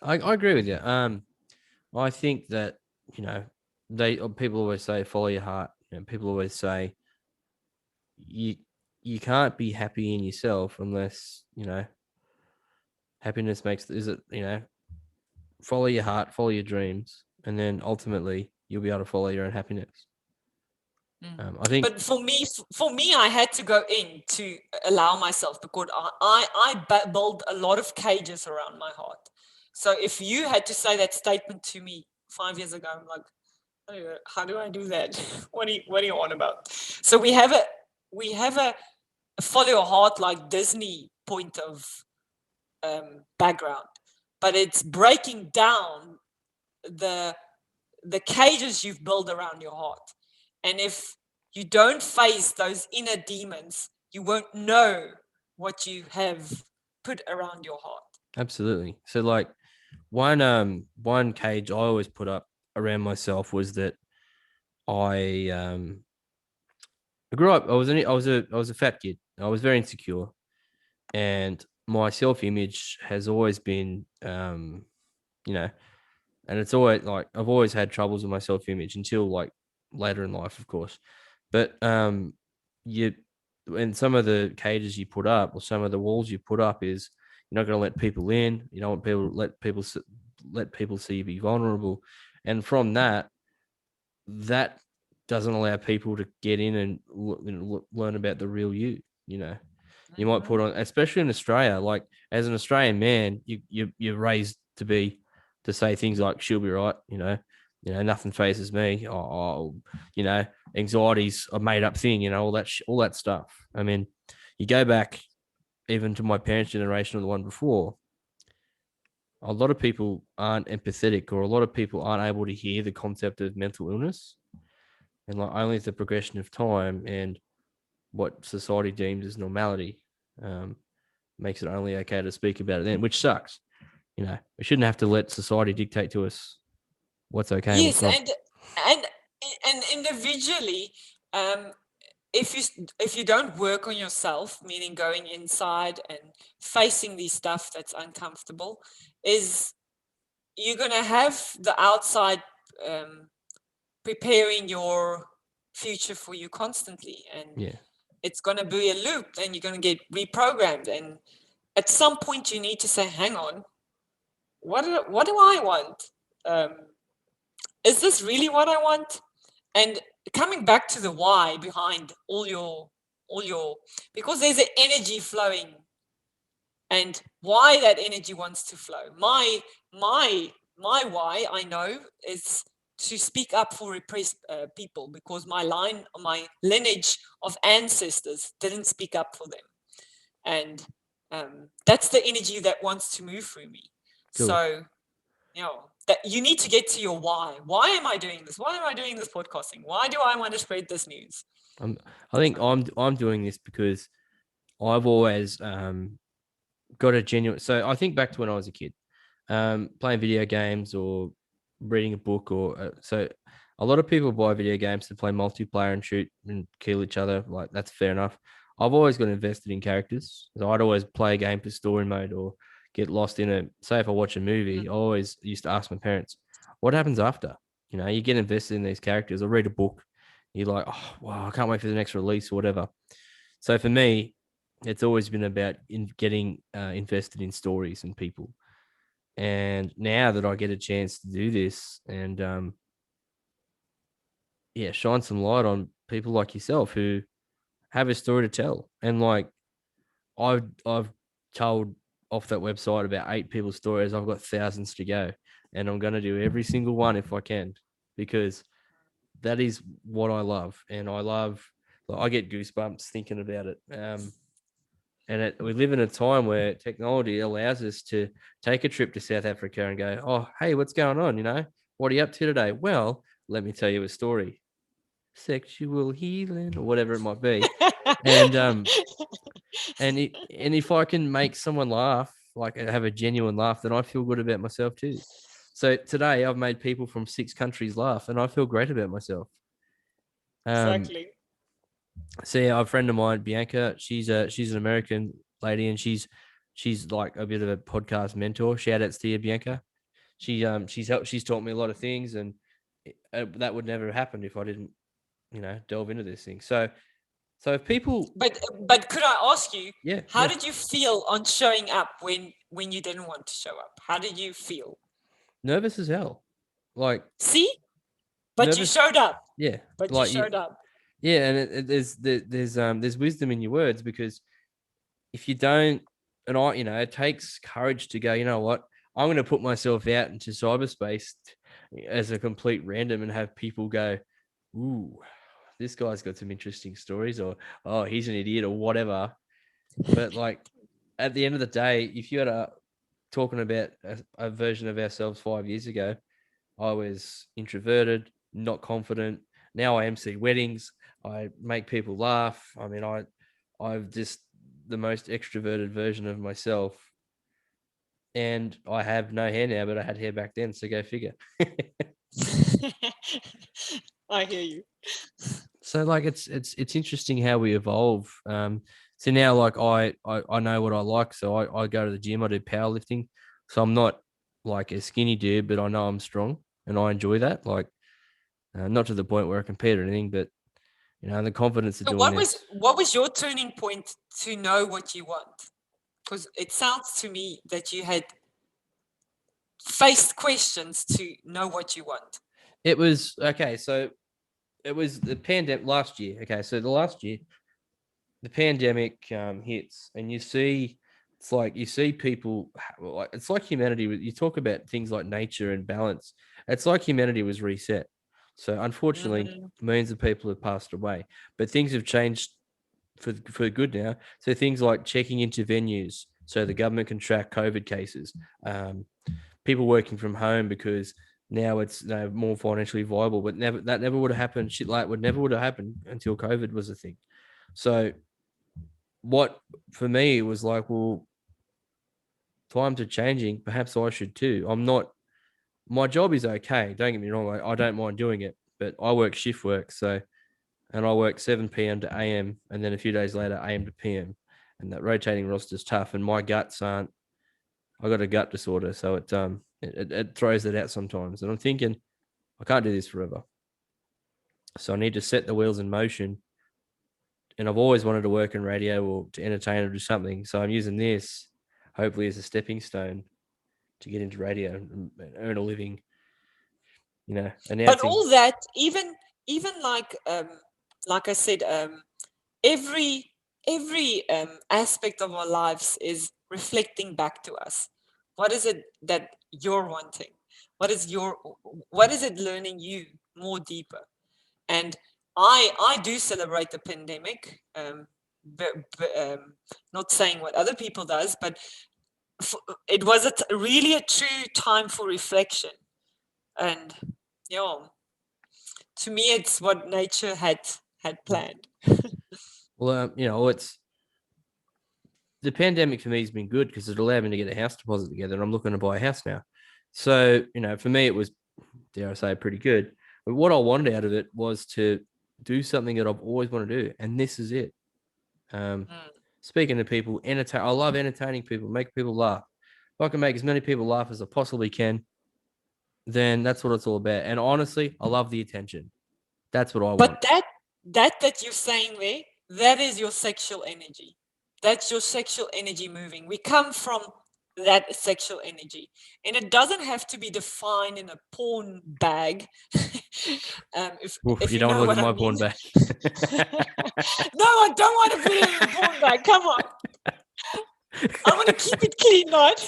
S1: I agree with you. I think that, people always say follow your heart. People always say you can't be happy in yourself unless, happiness follow your heart, follow your dreams, and then ultimately you'll be able to follow your own happiness. I think,
S2: but for me, I had to go in to allow myself, because I built a lot of cages around my heart. So if you had to say that statement to me 5 years ago, I'm like, how do I do that? What are you on about? So we have a follow your heart like Disney point of background, but it's breaking down the cages you've built around your heart. And if you don't face those inner demons, you won't know what you have put around your heart.
S1: absolutely. So like one cage I always put up around myself was that I grew up. I was a fat kid. I was very insecure, and my self-image has always been, and it's always like I've always had troubles with my self-image until like later in life, of course. But and some of the cages you put up, or some of the walls you put up, is you're not going to let people in. You don't want people let people see you be vulnerable, and from that doesn't allow people to get in and learn about the real you. You might put on, especially in Australia, like as an Australian man, you're raised to say things like she'll be right. Nothing phases me. Anxiety's a made up thing. All that stuff. I mean, you go back even to my parents' generation or the one before. A lot of people aren't empathetic, or a lot of people aren't able to hear the concept of mental illness, and like only the progression of time and what society deems as normality makes it only okay to speak about it then, which sucks. We shouldn't have to let society dictate to us what's okay and what's
S2: Yes,
S1: not.
S2: and individually, if you don't work on yourself, meaning going inside and facing the stuff that's uncomfortable, is you're gonna have the outside preparing your future for you constantly, and it's gonna be a loop. And you're gonna get reprogrammed, and at some point you need to say, "Hang on, what do I want? Is this really what I want?" And coming back to the why behind all your because there's an energy flowing, and why that energy wants to flow. My why, I know, is to speak up for repressed people, because my lineage of ancestors didn't speak up for them, and that's the energy that wants to move through me.
S1: Cool.
S2: So, that you need to get to your why. Why am I doing this? Why am I doing this podcasting? Why do I want to spread this news?
S1: I think I'm doing this because I've always got a genuine. So I think back to when I was a kid, playing video games or reading a book, or so a lot of people buy video games to play multiplayer and shoot and kill each other. Like, that's fair enough. I've always got invested in characters. So I'd always play a game for story mode, or get lost in it. Say if I watch a movie, I always used to ask my parents, what happens after? You get invested in these characters, or read a book. You're like, oh, wow, I can't wait for the next release or whatever. So for me, it's always been about getting invested in stories and people. And now that I get a chance to do this and shine some light on people like yourself who have a story to tell. And like I've told off that website about 8 people's stories. I've got thousands to go, and I'm going to do every single one if I can, because that is what I love. And I get goosebumps thinking about it. And we live in a time where technology allows us to take a trip to South Africa and go, oh, hey, what's going on? What are you up to today? Well, let me tell you a story. Sexual healing, or whatever it might be. And if I can make someone laugh, like have a genuine laugh, then I feel good about myself too. So today I've made people from 6 countries laugh, and I feel great about myself.
S2: Exactly.
S1: So yeah, a friend of mine, Bianca, she's an American lady, and she's like a bit of a podcast mentor. Shout outs to you, Bianca. She's taught me a lot of things, and that would never have happened if I didn't, delve into this thing. So if people,
S2: but could I ask you, how did you feel on showing up when you didn't want to show up? How did you feel?
S1: Nervous as hell. Like,
S2: see, but nervous, you showed up.
S1: Yeah,
S2: but like, you showed up.
S1: Yeah, and there's wisdom in your words, because if you don't, and it takes courage to go, you know what, I'm going to put myself out into cyberspace as a complete random and have people go, ooh, this guy's got some interesting stories, or, oh, he's an idiot, or whatever. But like, at the end of the day, if you had talking about a version of ourselves 5 years ago, I was introverted, not confident. Now I MC weddings. I make people laugh. I mean, I've just the most extroverted version of myself. And I have no hair now, but I had hair back then. So go figure.
S2: I hear you.
S1: So like, it's interesting how we evolve. So now, like, I know what I like. So I go to the gym. I do powerlifting. So I'm not like a skinny dude, but I know I'm strong, and I enjoy that. Like, not to the point where I compete or anything, but the confidence of doing this.
S2: What was your turning point to know what you want? Because it sounds to me that you had faced questions to know what you want.
S1: It was okay. So it was the pandemic last year. Okay, so the last year, the pandemic hits, and you see people. It's like humanity. You talk about things like nature and balance. It's like humanity was reset. So unfortunately, millions of people have passed away, but things have changed for good now. So things like checking into venues, so the government can track COVID cases, people working from home because now it's more financially viable. But that never would have happened. Shit like never would have happened until COVID was a thing. So what for me was like, well, times are changing. Perhaps I should too. My job is okay. Don't get me wrong. I don't mind doing it, but I work shift work. So and I work 7 p.m. to a.m. and then a few days later a.m. to p.m. and that rotating roster is tough. And my guts aren't. I got a gut disorder, so it throws it out sometimes. And I'm thinking, I can't do this forever. So I need to set the wheels in motion. And I've always wanted to work in radio or to entertain or do something. So I'm using this, hopefully, as a stepping stone to get into radio and earn a living. You know, announcing.
S2: But all that, even like I said, every aspect of our lives is reflecting back to us. What is it that you're wanting? What is it learning you more deeper? And I do celebrate the pandemic, but not saying what other people does, but it was really a true time for reflection. And to me, it's what nature had planned.
S1: Well, it's the pandemic for me has been good because it allowed me to get a house deposit together, and I'm looking to buy a house now. So, for me, it was, dare I say, pretty good. But what I wanted out of it was to do something that I've always wanted to do, and this is it. Speaking to people, I love entertaining people, make people laugh. If I can make as many people laugh as I possibly can, then that's what it's all about. And honestly, I love the attention. That's what I want.
S2: But that you're saying there, that is your sexual energy. That's your sexual energy moving. We come from that sexual energy, and it doesn't have to be defined in a porn bag. If
S1: you don't want to look at my porn bag.
S2: No, I don't want to put it in a porn bag. Come on. I want to keep it clean, right?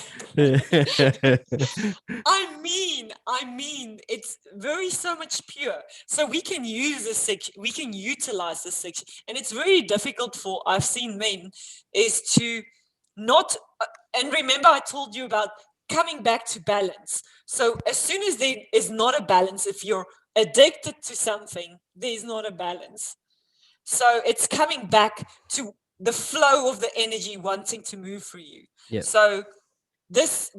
S2: I mean, it's very so much pure. So we can use the sex, we can utilize the sex, and it's very difficult for, I've seen men, is to not, and remember I told you about coming back to balance. So as soon as there is not a balance, if you're addicted to something, there's not a balance. So it's coming back to the flow of the energy wanting to move for you.
S1: Yeah.
S2: So this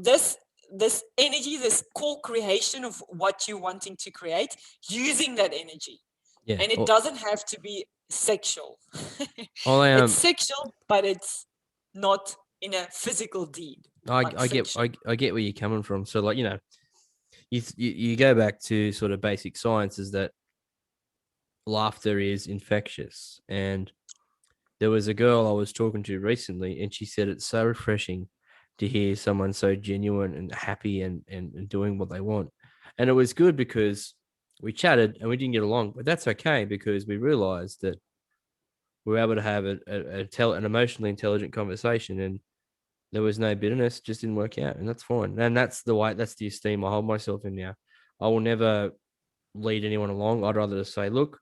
S2: energy, this core creation of what you're wanting to create, using that energy.
S1: Yeah.
S2: And it doesn't have to be sexual.
S1: It's
S2: sexual, but it's not in a physical deed.
S1: I get where you're coming from. So you go back to sort of basic science, is that laughter is infectious. And there was a girl I was talking to recently, and she said it's so refreshing to hear someone so genuine and happy and doing what they want. And it was good because we chatted and we didn't get along, but that's okay because we realized that we were able to have an emotionally intelligent conversation, and there was no bitterness, just didn't work out, and that's fine. And that's the esteem I hold myself in now. I will never lead anyone along. I'd rather just say, look,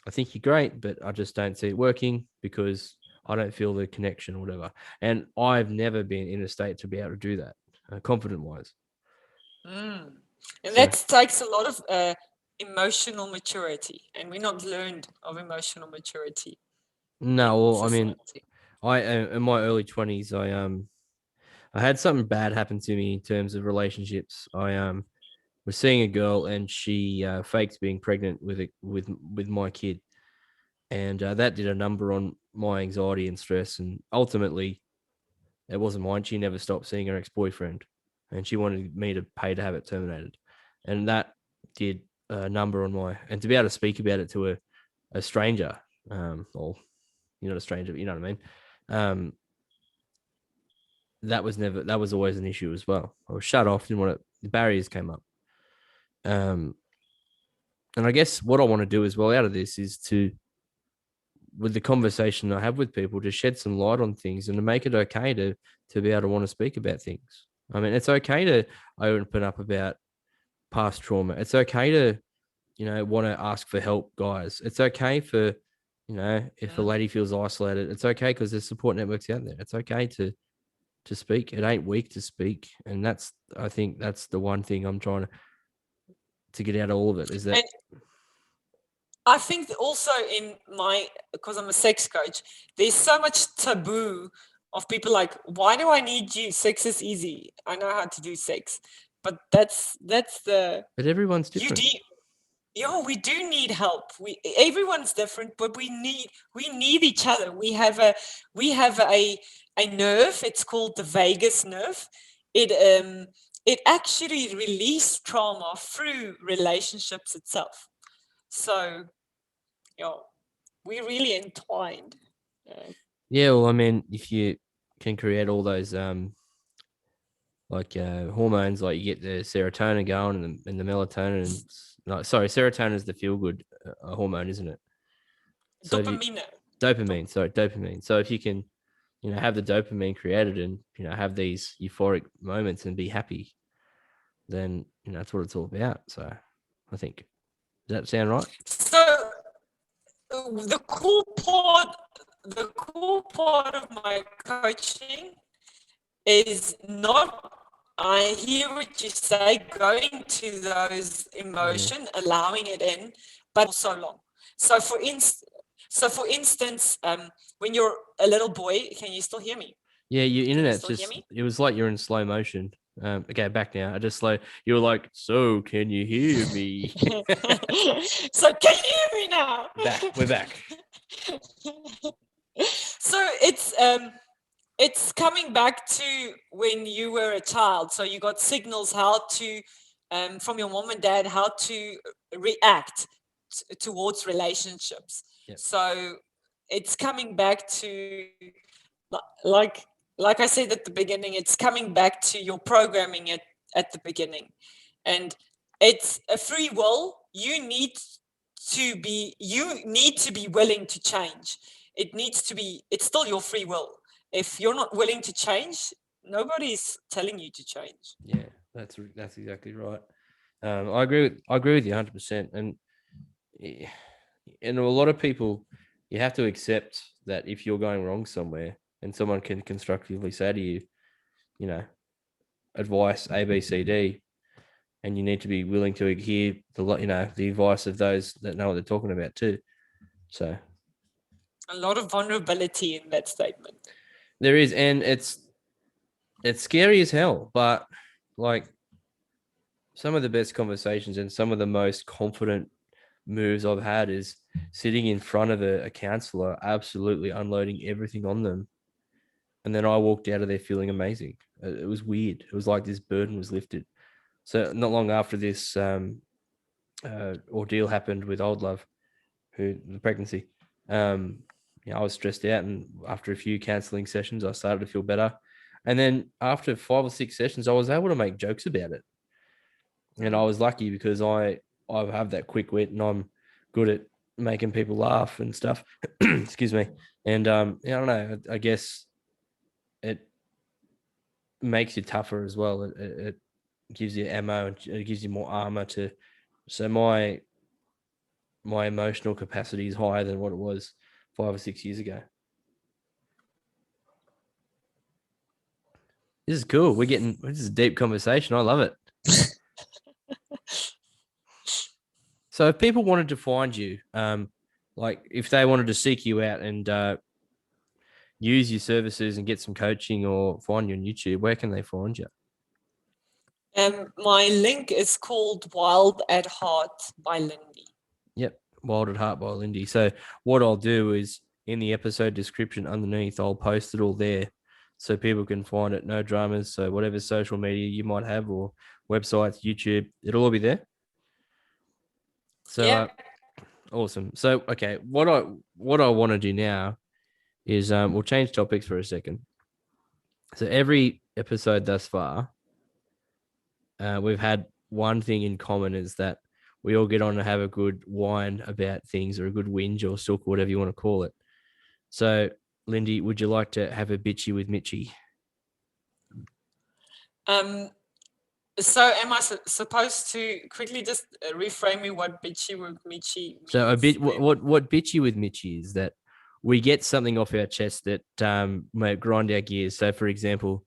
S1: I think you're great, but I just don't see it working because I don't feel the connection or whatever. And I've never been in a state to be able to do that, confident-wise.
S2: And that takes a lot of emotional maturity, and we're not learned of emotional maturity.
S1: No, well, I mean, in my early 20s, I had something bad happen to me in terms of relationships. I was seeing a girl, and she faked being pregnant with my kid, and that did a number on my anxiety and stress. And ultimately, it wasn't mine. She never stopped seeing her ex-boyfriend, and she wanted me to pay to have it terminated, and that did a number on and to be able to speak about it to a stranger, or you're not a stranger, but you know what I mean. That was always an issue as well. I was shut off, the barriers came up. And I guess what I want to do as well out of this is with the conversation I have with people, to shed some light on things and to make it okay to be able to want to speak about things. I mean, it's okay to open up about past trauma. It's okay to, want to ask for help, guys. It's okay for, if a lady feels isolated, it's okay because there's support networks out there. It's okay to speak. It ain't weak to speak. And I think that's the one thing I'm trying to get out of all of it, is that.
S2: And I think also because I'm a sex coach, there's so much taboo of people like, why do I need you? Sex is easy. I know how to do sex. But that's the.
S1: But everyone's different.
S2: we do need help. Everyone's different, but we need each other. We have a nerve. It's called the vagus nerve. It actually releases trauma through relationships itself. So we're really entwined.
S1: Yeah, well, I mean, if you can create all those hormones, like you get the serotonin going and the melatonin. Serotonin is the feel good hormone, isn't it? So
S2: Dopamine.
S1: dopamine. So if you can, have the dopamine created and have these euphoric moments and be happy, then that's what it's all about. So I think, does that sound right?
S2: So the cool part of my coaching is not, I hear what you say, going to those emotion, allowing it in, but also long. So for instance, when you're a little boy, can you still hear me?
S1: Yeah, your internet's it was like you're in slow motion. Okay, back now. I just slow. You were like, so can you hear me?
S2: So can you hear me now?
S1: We're back.
S2: So it's coming back to when you were a child. So you got signals how to, from your mom and dad, how to react towards relationships.
S1: Yep.
S2: So it's coming back to, like I said at the beginning, it's coming back to your programming at the beginning. And it's a free will. You need to be willing to change. It's still your free will. If you're not willing to change, nobody's telling you to change.
S1: Yeah, that's exactly right. I agree with you 100%. And a lot of people, you have to accept that if you're going wrong somewhere and someone can constructively say to you, advice A, B, C, D, and you need to be willing to hear the advice of those that know what they're talking about too. So
S2: a lot of vulnerability in that statement.
S1: There is, and it's scary as hell, but like some of the best conversations and some of the most confident moves I've had is sitting in front of a counselor, absolutely unloading everything on them. And then I walked out of there feeling amazing. It was weird. It was like this burden was lifted. So not long after this ordeal happened with old love, the pregnancy, I was stressed out, and after a few counseling sessions, I started to feel better. And then after 5 or 6 sessions, I was able to make jokes about it. And I was lucky because I have that quick wit and I'm good at making people laugh and stuff. Excuse me. And I don't know. I guess it makes you tougher as well. It gives you ammo and it gives you more armor to. So my emotional capacity is higher than what it was 5 or 6 years ago. This is cool. This is a deep conversation. I love it. So if people wanted to find you, like if they wanted to seek you out and use your services and get some coaching or find you on YouTube, where can they find you?
S2: My link is called Wild at Heart by Lynn-dee.
S1: Yep, Wild at Heart by Lynn-dee. So what I'll do is in the episode description underneath, I'll post it all there so people can find it. No dramas. So whatever social media you might have or websites, YouTube, it'll all be there. So awesome. So okay, what I want to do now is we'll change topics for a second. So every episode thus far, we've had one thing in common is that we all get on and have a good whine about things or a good whinge or sulk, whatever you want to call it. So, Lynn-dee, would you like to have a bitchy with Mitchie?
S2: So am I supposed to quickly just reframe me what bitchy with Mitchie means?
S1: So what bitchy with Mitchie is that we get something off our chest that may grind our gears. So for example,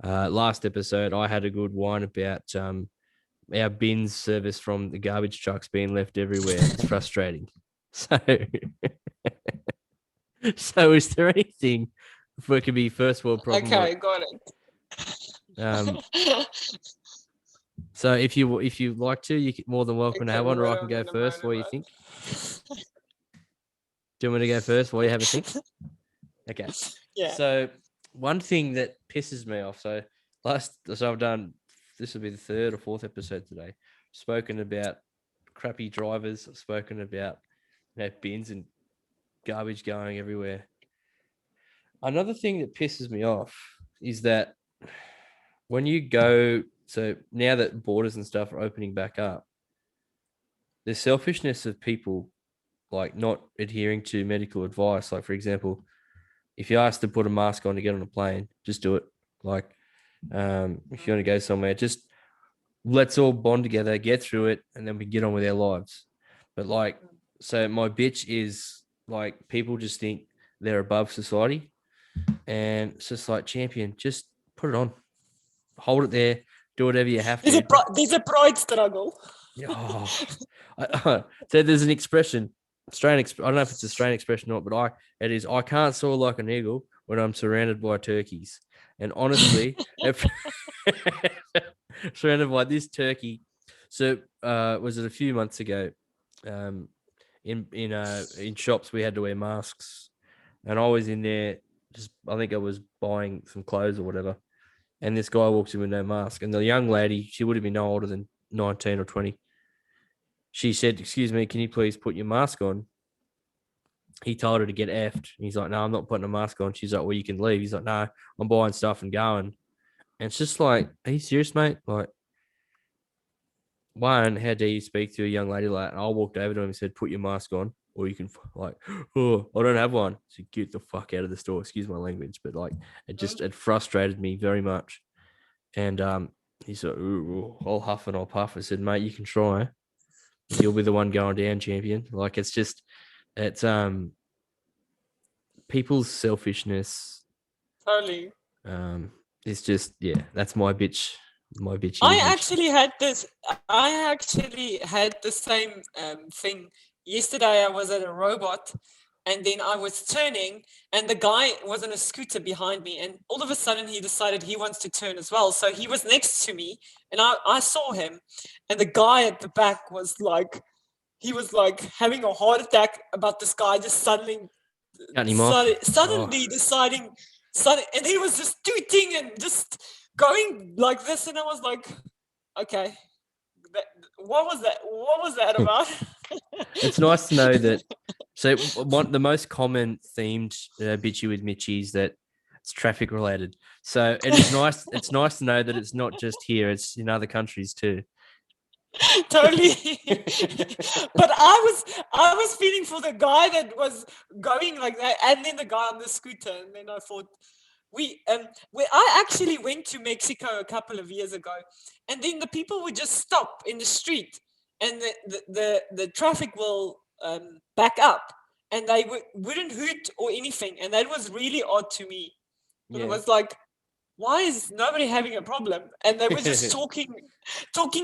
S1: last episode I had a good whine about our bins service from the garbage trucks being left everywhere. It's frustrating. So is there anything it could be first world problem?
S2: Okay, got it.
S1: So if you like to, you can more than welcome to have one, or I can go first. What do you think? Do you want me to go first while you have a think? Okay.
S2: Yeah.
S1: So one thing that pisses me off. So I've done. This will be the third or fourth episode today. Spoken about crappy drivers. I've spoken about bins and garbage going everywhere. Another thing that pisses me off is that when you go, so now that borders and stuff are opening back up, the selfishness of people like not adhering to medical advice. Like, for example, if you're asked to put a mask on to get on a plane, just do it. Like, if you want to go somewhere, just let's all bond together, get through it, and then we get on with our lives. But like, so my bitch is like, people just think they're above society. And it's just like, champion, just put it on, hold it there, do whatever you have to.
S2: There's a pride struggle.
S1: Oh, so there's an expression, I don't know if it's a Australian expression or not, but it is, I can't soar like an eagle when I'm surrounded by turkeys. And honestly, surrounded by this turkey. So was it a few months ago? In shops we had to wear masks, and I was in there. I think I was buying some clothes or whatever, and this guy walks in with no mask, and the young lady, she would have been no older than 19 or 20. She said, "Excuse me, can you please put your mask on?" He told her to get effed. He's like, "No, I'm not putting a mask on." She's like, "Well, you can leave." He's like, "No, I'm buying stuff and going." And it's just like, are you serious, mate? Like, one, how dare you speak to a young lady like that? And I walked over to him and said, "Put your mask on, or you can," like, "Oh, I don't have one." So get the fuck out of the store. Excuse my language, but like, it frustrated me very much. And he's like, "Ooh, I'll huff and I'll puff." I said, "Mate, you can try. You'll be the one going down, champion." Like, it's people's selfishness.
S2: Totally.
S1: It's just, yeah, that's my bitch. My bitch.
S2: I actually had the same thing. Yesterday I was at a robot, and then I was turning, and the guy was on a scooter behind me, and all of a sudden he decided he wants to turn as well. So he was next to me, and I saw him, and the guy at the back was like, he was like having a heart attack about this guy just suddenly deciding, and he was just tooting and just going like this, and I was like, okay, what was that about?
S1: It's nice to know that. So the most common themed bitchy with Mitchie is that it's traffic related. So it's nice. It's nice to know that it's not just here; it's in other countries too.
S2: Totally. But I was feeling for the guy that was going like that, and then the guy on the scooter, and then I thought, I actually went to Mexico a couple of years ago, and then the people would just stop in the street, and the traffic will back up, and they wouldn't hoot or anything, and that was really odd to me. Yeah. It was like, why is nobody having a problem? And they were just talking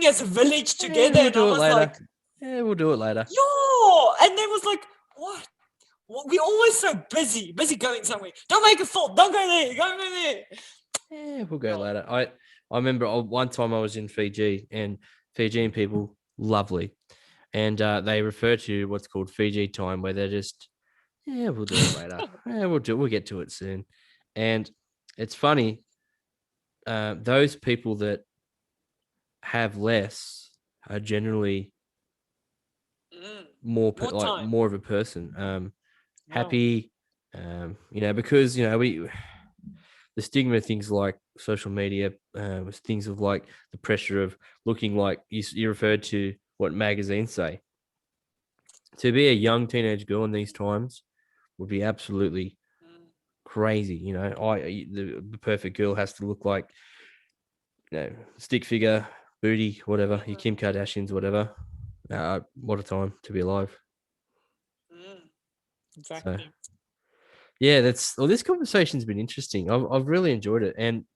S2: as a village together.
S1: We'll do it later. We'll do it later.
S2: Yeah, and they was like, what? Well, we're always so busy going somewhere. Don't make a fault. Don't go there. Go there.
S1: Yeah, we'll go later. I remember one time I was in Fiji, and Fijian people, lovely. And they refer to what's called Fiji time, where they're just, we'll do it later. We'll get to it soon. And it's funny, those people that have less are generally more of a person. Happy, because the stigma, things like social media, things of like the pressure of looking like you referred to what magazines say. To be a young teenage girl in these times would be absolutely crazy. The perfect girl has to look like, stick figure, booty, whatever, your Kim Kardashians, whatever. What a time to be alive.
S2: Exactly.
S1: So, this conversation's been interesting. I've really enjoyed it, and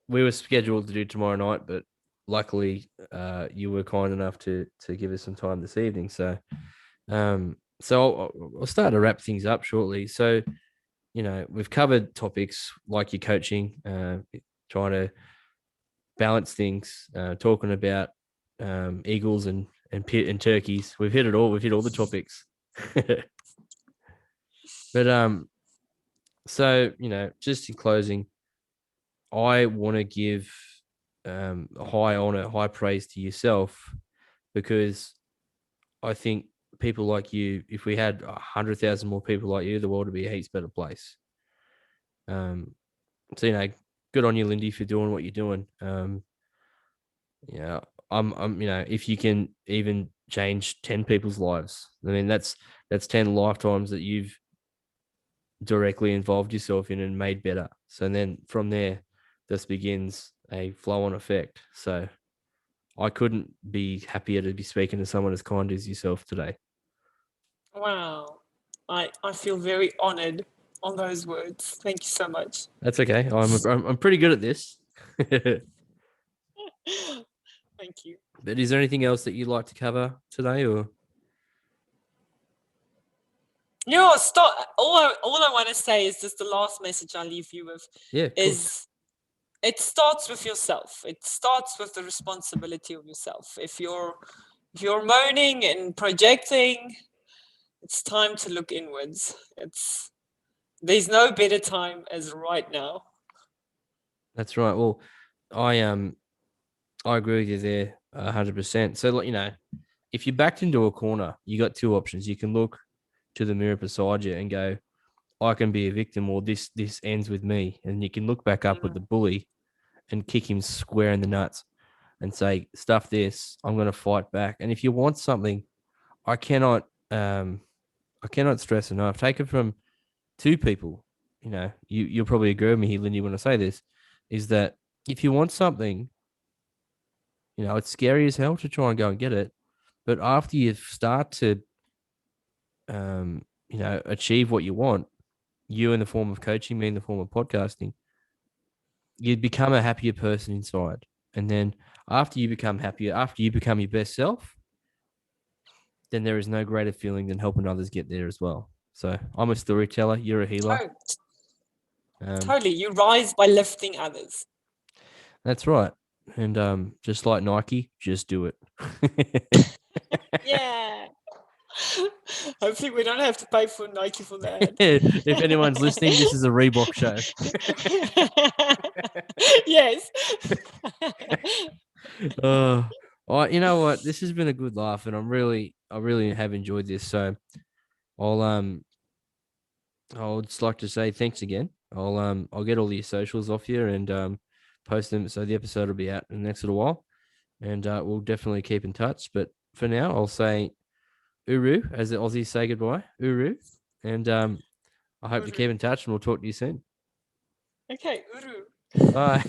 S1: we were scheduled to do tomorrow night, but luckily you were kind enough to give us some time this evening. So I'll start to wrap things up shortly. So we've covered topics like your coaching, trying to balance things, talking about eagles and turkeys. We've hit it all. We've hit all the topics. But so just in closing, I want to give high honor, high praise to yourself, because I think people like you, if we had 100,000 more people like you, the world would be a heaps better place. So good on you, Lynn-dee, for doing what you're doing. I'm if you can even change 10 people's lives, I mean that's 10 lifetimes that you've directly involved yourself in and made better. So then from there, this begins a flow-on effect. So I couldn't be happier to be speaking to someone as kind as yourself today.
S2: Wow. I feel very honored on those words. Thank you so much.
S1: That's okay. I'm pretty good at this.
S2: Thank you.
S1: But is there anything else that you'd like to cover today, or?
S2: No, stop. All I want to say is just the last message I leave you with is it starts with yourself. It starts with the responsibility of yourself. If you're moaning and projecting, it's time to look inwards. There's no better time as right now.
S1: That's right. Well, I agree with you there 100%. So if you're backed into a corner, you got two options. You can look to the mirror beside you and go, I can be a victim, or this ends with me. And you can look back up at the bully and kick him square in the nuts and say, stuff this, I'm going to fight back. And if you want something, I cannot stress enough, take it from two people. You'll probably agree with me here, Lynn-dee, when I say this, is that if you want something, it's scary as hell to try and go and get it. But after you start to, achieve what you want, you in the form of coaching, me in the form of podcasting, you'd become a happier person inside. And then after you become happier, after you become your best self, then there is no greater feeling than helping others get there as well. So I'm a storyteller. You're a healer.
S2: Totally. You rise by lifting others.
S1: That's right. And just like Nike, just do it.
S2: Yeah. Hopefully we don't have to pay for Nike for that.
S1: If anyone's listening, this is a Reebok show.
S2: Yes.
S1: You know what? This has been a good laugh, and I really have enjoyed this. So I'll just like to say thanks again. I'll get all your socials off here and post them, so the episode will be out in the next little while, and we'll definitely keep in touch. But for now, I'll say uru, as the Aussies say goodbye, uru, and I hope to keep in touch, and we'll talk to you soon.
S2: Okay, uru.
S1: Bye.